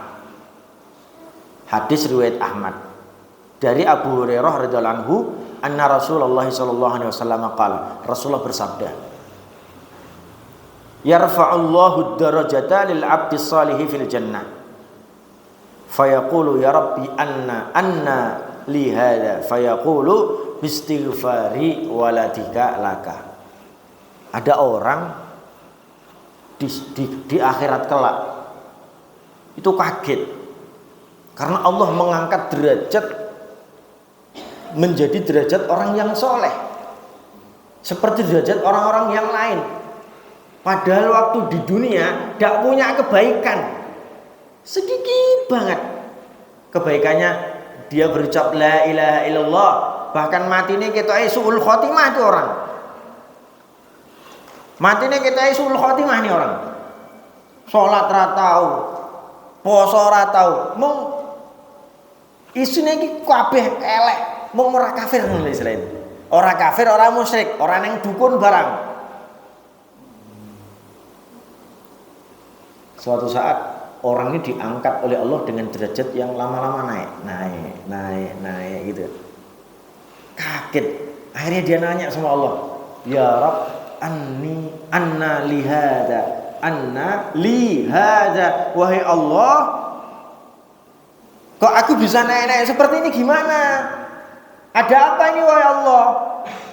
Hadis riwayat Ahmad. Dari Abu Hurairah radhiyallahu anhu, anna Rasulullah sallallahu alaihi wasallam qala, Rasulullah bersabda, yarfa'ullahu ad-darajata lil 'abdi shalihi fil jannah. Fayaqulu ya rabbi anna li hadza, fayaqulu bistighfari waladika laka. Ada orang di akhirat kelak itu kaget karena Allah mengangkat derajat menjadi derajat orang yang soleh seperti derajat orang-orang yang lain, padahal waktu di dunia tidak punya kebaikan sedikit banget. Kebaikannya dia berucap la ilaha illallah, bahkan mati ini kita suul khotimah itu orang mati ini kita suul khotimah ini orang, sholat ratau, poso ratau, mung isine iki kabeh elek, mung ora kafir ngono istilahnya. Ora kafir, ora musyrik, ora neng dukun barang. Suatu saat orang ini diangkat oleh Allah dengan derajat yang lama-lama naik gitu. Kaget. Akhirnya dia nanya sama Allah, ya Rabb, anna lihada, wahai Allah, kok aku bisa naik-naik seperti ini, gimana? Ada apa ini wahai Allah?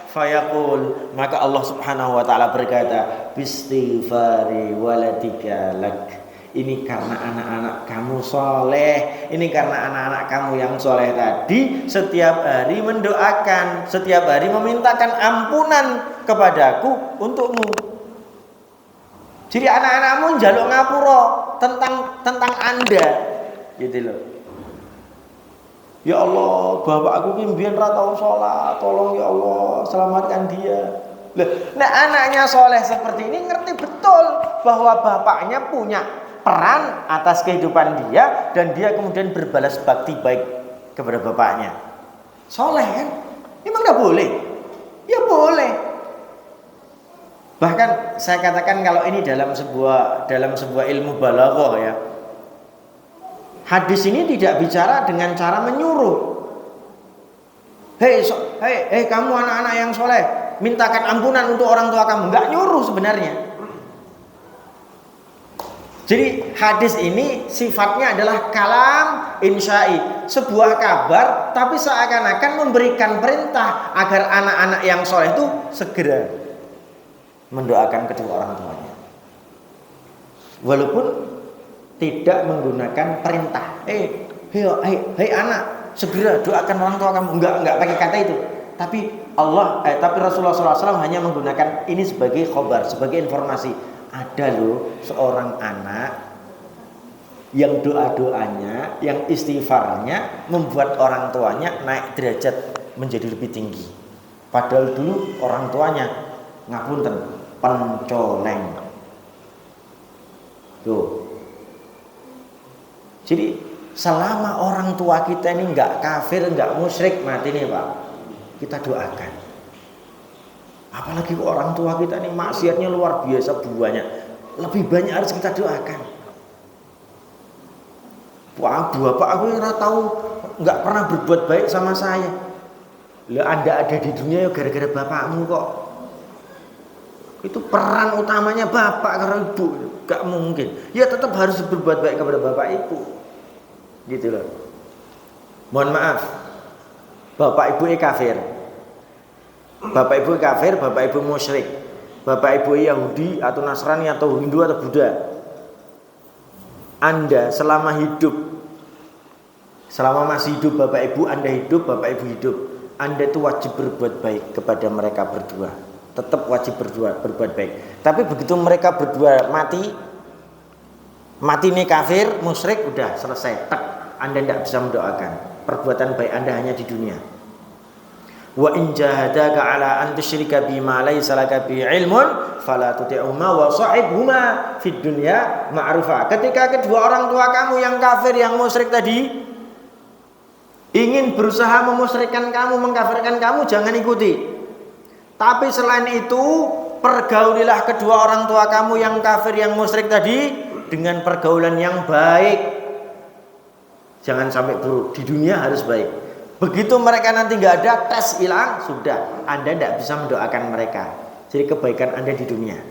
Fayaqul, maka Allah Subhanahu wa taala berkata, bistighfari waladika lak. Ini karena anak-anak kamu soleh, ini karena anak-anak kamu yang soleh tadi setiap hari mendoakan, setiap hari memintakan ampunan kepadaku untukmu. Jadi anak-anakmu njaluk ngapura tentang Anda, gitu loh. Ya Allah, bapakku ki mbiyen ra tau salat, tolong ya Allah selamatkan dia. Nah, anaknya soleh seperti ini ngerti betul bahwa bapaknya punya peran atas kehidupan dia dan dia kemudian berbalas bakti baik kepada bapaknya. Soleh kan? Emang enggak boleh? Ya boleh. Bahkan saya katakan kalau ini dalam sebuah ilmu balaghah ya. Hadis ini tidak bicara dengan cara menyuruh. Hei kamu anak-anak yang soleh, mintakan ampunan untuk orang tua kamu. Enggak nyuruh sebenarnya. Jadi hadis ini sifatnya adalah kalam insya'i, sebuah kabar tapi seakan-akan memberikan perintah agar anak-anak yang soleh itu segera mendoakan kedua orang tuanya. Walaupun tidak menggunakan perintah. Hei anak, segera doakan orang tua kamu. Enggak pakai kata itu. Tapi Rasulullah SAW hanya menggunakan ini sebagai khobar, sebagai informasi. Ada loh seorang anak yang doa-doanya, yang istighfarnya membuat orang tuanya naik derajat menjadi lebih tinggi. Padahal dulu orang tuanya ngapunten pencoleng. Tuh. Jadi selama orang tua kita ini enggak kafir, enggak musyrik, mati nih Pak, kita doakan. Apalagi orang tua kita ini maksiatnya luar biasa banyak, lebih banyak harus kita doakan. Wah, bapak aku nggak tahu, nggak pernah berbuat baik sama saya. Lah Anda ada di dunia ya gara-gara bapakmu kok. Itu peran utamanya bapak karena ibu, nggak mungkin. Ya tetap harus berbuat baik kepada bapak ibu, gitu loh. Mohon maaf, bapak ibu kafir. Bapak ibu kafir, bapak ibu musyrik, bapak ibu Yahudi atau Nasrani atau Hindu atau Buddha. Anda selama masih hidup bapak ibu, Anda hidup, bapak ibu hidup, Anda itu wajib berbuat baik kepada mereka berdua. Tetap wajib berbuat baik. Tapi begitu mereka berdua mati ini kafir, musyrik, udah selesai. Tek, Anda tidak bisa mendoakan. Perbuatan baik Anda hanya di dunia. Wa in jahadaka ala an tusyrika bima laysa laka bi ilmun fala tuti'huma wa shahibhuma fid dunya ma'rufa. Ketika kedua orang tua kamu yang kafir, yang musyrik tadi ingin berusaha memusyrikkan kamu, mengkafirkan kamu, jangan ikuti. Tapi selain itu, pergaulilah kedua orang tua kamu yang kafir, yang musyrik tadi dengan pergaulan yang baik. Jangan sampai buruk. Di dunia harus baik. Begitu mereka nanti nggak ada, tes hilang, sudah, Anda tidak bisa mendoakan mereka. Jadi kebaikan Anda di dunia.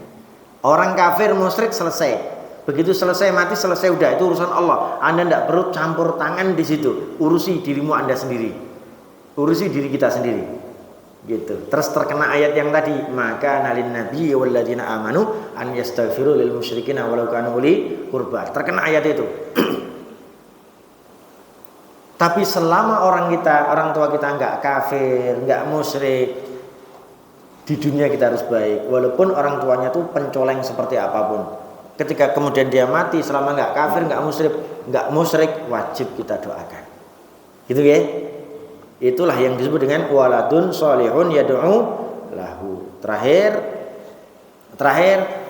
Orang kafir musyrik selesai. Begitu selesai mati, selesai, udah, itu urusan Allah. Anda tidak perlu campur tangan di situ. Urusi dirimu Anda sendiri. Urusi diri kita sendiri. Gitu. Terus terkena ayat yang tadi, maka nalin nabi walladzina amanu an yastaghfiru lil musyrikin walau kanu uli qurba. Terkena ayat itu. Tapi selama orang tua kita enggak kafir, enggak musyrik, di dunia kita harus baik. Walaupun orang tuanya tuh pencoleng seperti apapun. Ketika kemudian dia mati, selama enggak kafir, enggak musyrik, wajib kita doakan. Gitu ya. Itulah yang disebut dengan waladun sholihun yad'u lahu. Terakhir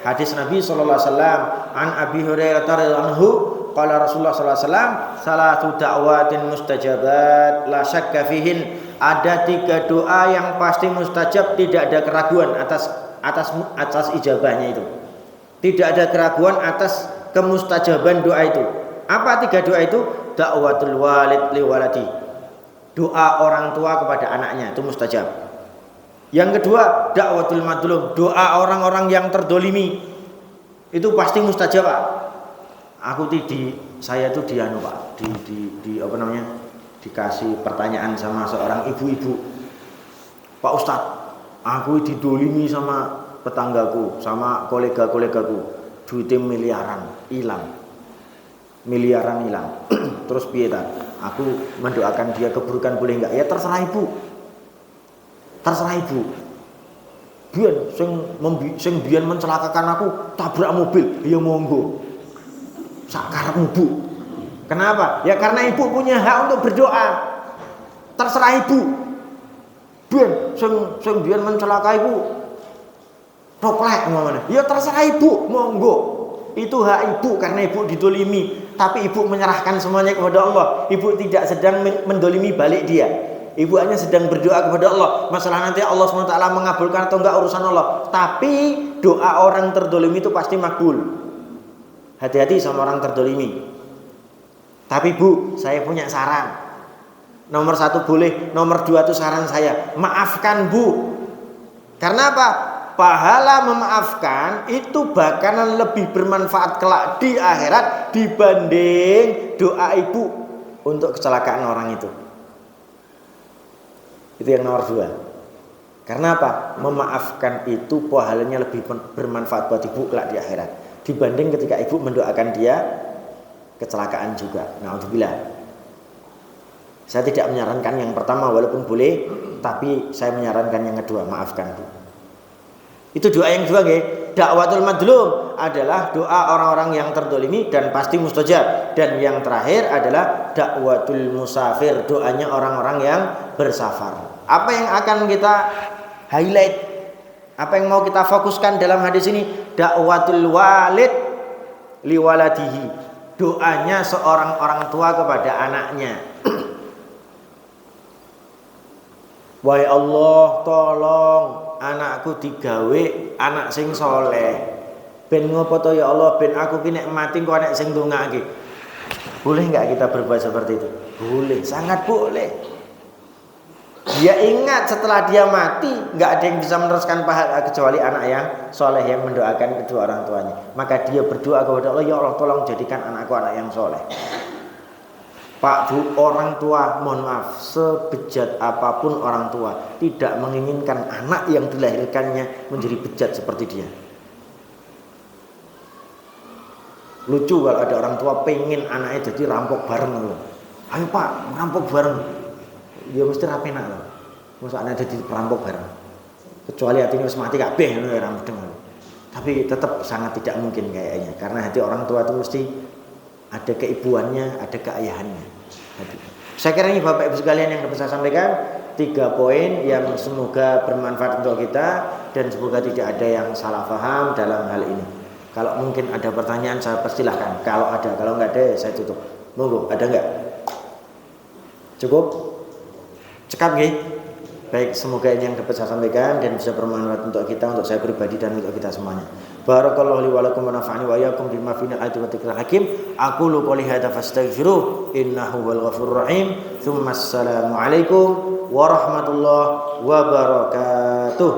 hadis Nabi sallallahu alaihi wasallam an Abi Hurairah radhiyallahu anhu qala Rasulullah sallallahu alaihi wasallam salatu da'watin mustajabat la syakka fihin. Ada 3 doa yang pasti mustajab, tidak ada keraguan atas ijabahnya itu. Tidak ada keraguan atas kemustajaban doa itu. Apa 3 doa itu? Da'watul walid li waladi. Doa orang tua kepada anaknya itu mustajab. Yang kedua, da'watul madlum, doa orang-orang yang terdolimi. Itu pasti mustajab, Pak. Saya tuh Pak, apa namanya? Dikasih pertanyaan sama seorang ibu-ibu. Pak Ustadz, aku didolimi sama tetanggaku, sama kolega-kolegaku. Duitnya miliaran hilang. Terus piye ta? Aku mendoakan dia keburukan boleh enggak? Ya terserah ibu. Sing biyen mencelakakan aku tabrak mobil, ya monggo. Sakarepmu, Bu. Kenapa? Ya karena ibu punya hak untuk berdoa. Terserah ibu. Biyen sing biyen mencelakaiku toklek ngomongane. Ya terserah ibu, monggo. Itu hak ibu karena ibu didolimi. Tapi ibu menyerahkan semuanya kepada Allah. Ibu tidak sedang mendolimi balik dia. Ibu hanya sedang berdoa kepada Allah. Masalah nanti Allah SWT mengabulkan atau enggak urusan Allah. Tapi doa orang terdolimi itu pasti makbul. Hati-hati sama orang terdolimi. Tapi Bu, saya punya saran. Nomor 1 boleh, nomor 2 itu saran saya. Maafkan Bu. Karena apa? Pahala memaafkan itu bakalan lebih bermanfaat kelak di akhirat dibanding doa ibu untuk kecelakaan orang itu. Itu yang nomor 2. Karena apa? Memaafkan itu pahalanya lebih bermanfaat buat ibu kelak di akhirat dibanding ketika ibu mendoakan dia kecelakaan juga. Na'udzubillah. Saya tidak menyarankan yang pertama walaupun boleh, tapi saya menyarankan yang kedua, maafkan Bu. Itu doa yang kedua, dakwatul madlum adalah doa orang-orang yang terdolimi dan pasti mustajab. Dan yang terakhir adalah dakwatul musafir, doanya orang-orang yang bersafar. Apa yang akan kita highlight? Apa yang mau kita fokuskan dalam hadis ini? Dakwatul walid liwaladihi, doanya seorang orang tua kepada anaknya. Wahai Allah, tolong anakku digawe anak sing soleh. Ben ngopo to ya Allah, ben aku ki nek mati kok anak sing ndongake. Boleh enggak kita berbuat seperti itu? Boleh, sangat boleh. Dia ingat setelah dia mati enggak ada yang bisa meneruskan pahala kecuali anak yang soleh yang mendoakan kedua orang tuanya. Maka dia berdoa kepada Allah, ya Allah tolong jadikan anakku anak yang soleh. Pak Bu, orang tua, mohon maaf, sebejat apapun orang tua tidak menginginkan anak yang dilahirkannya menjadi bejat seperti dia. Lucu kalau ada orang tua pengen anaknya jadi rampok bareng loh. Ayo Pak, rampok bareng. Dia mesti rapenak loh. Masa anaknya jadi perampok bareng. Kecuali hatinya harus mati kabeh loh ya rampok. Tapi tetap sangat tidak mungkin kayaknya, karena hati orang tua itu mesti ada keibuannya, ada keayahannya. Saya kira ini Bapak Ibu sekalian yang dapat saya sampaikan. 3 poin yang semoga bermanfaat untuk kita dan semoga tidak ada yang salah paham dalam hal ini. Kalau mungkin ada pertanyaan saya persilahkan. Kalau ada, kalau nggak ada saya tutup. Monggo, ada nggak? Cukup? Cekap nggih? Baik, semoga ini yang dapat saya sampaikan dan bisa bermanfaat untuk kita, untuk saya pribadi dan untuk kita semuanya. Barakallahu li wa lakum wa nafa'ani wa iyyakum bima fihi al-ayati wa dzikril hakim. Aqulu qouli hadza fastaghfiruh innahu wal ghafurur rahim. Tsumma assalamu alaikum warahmatullahi wabarakatuh.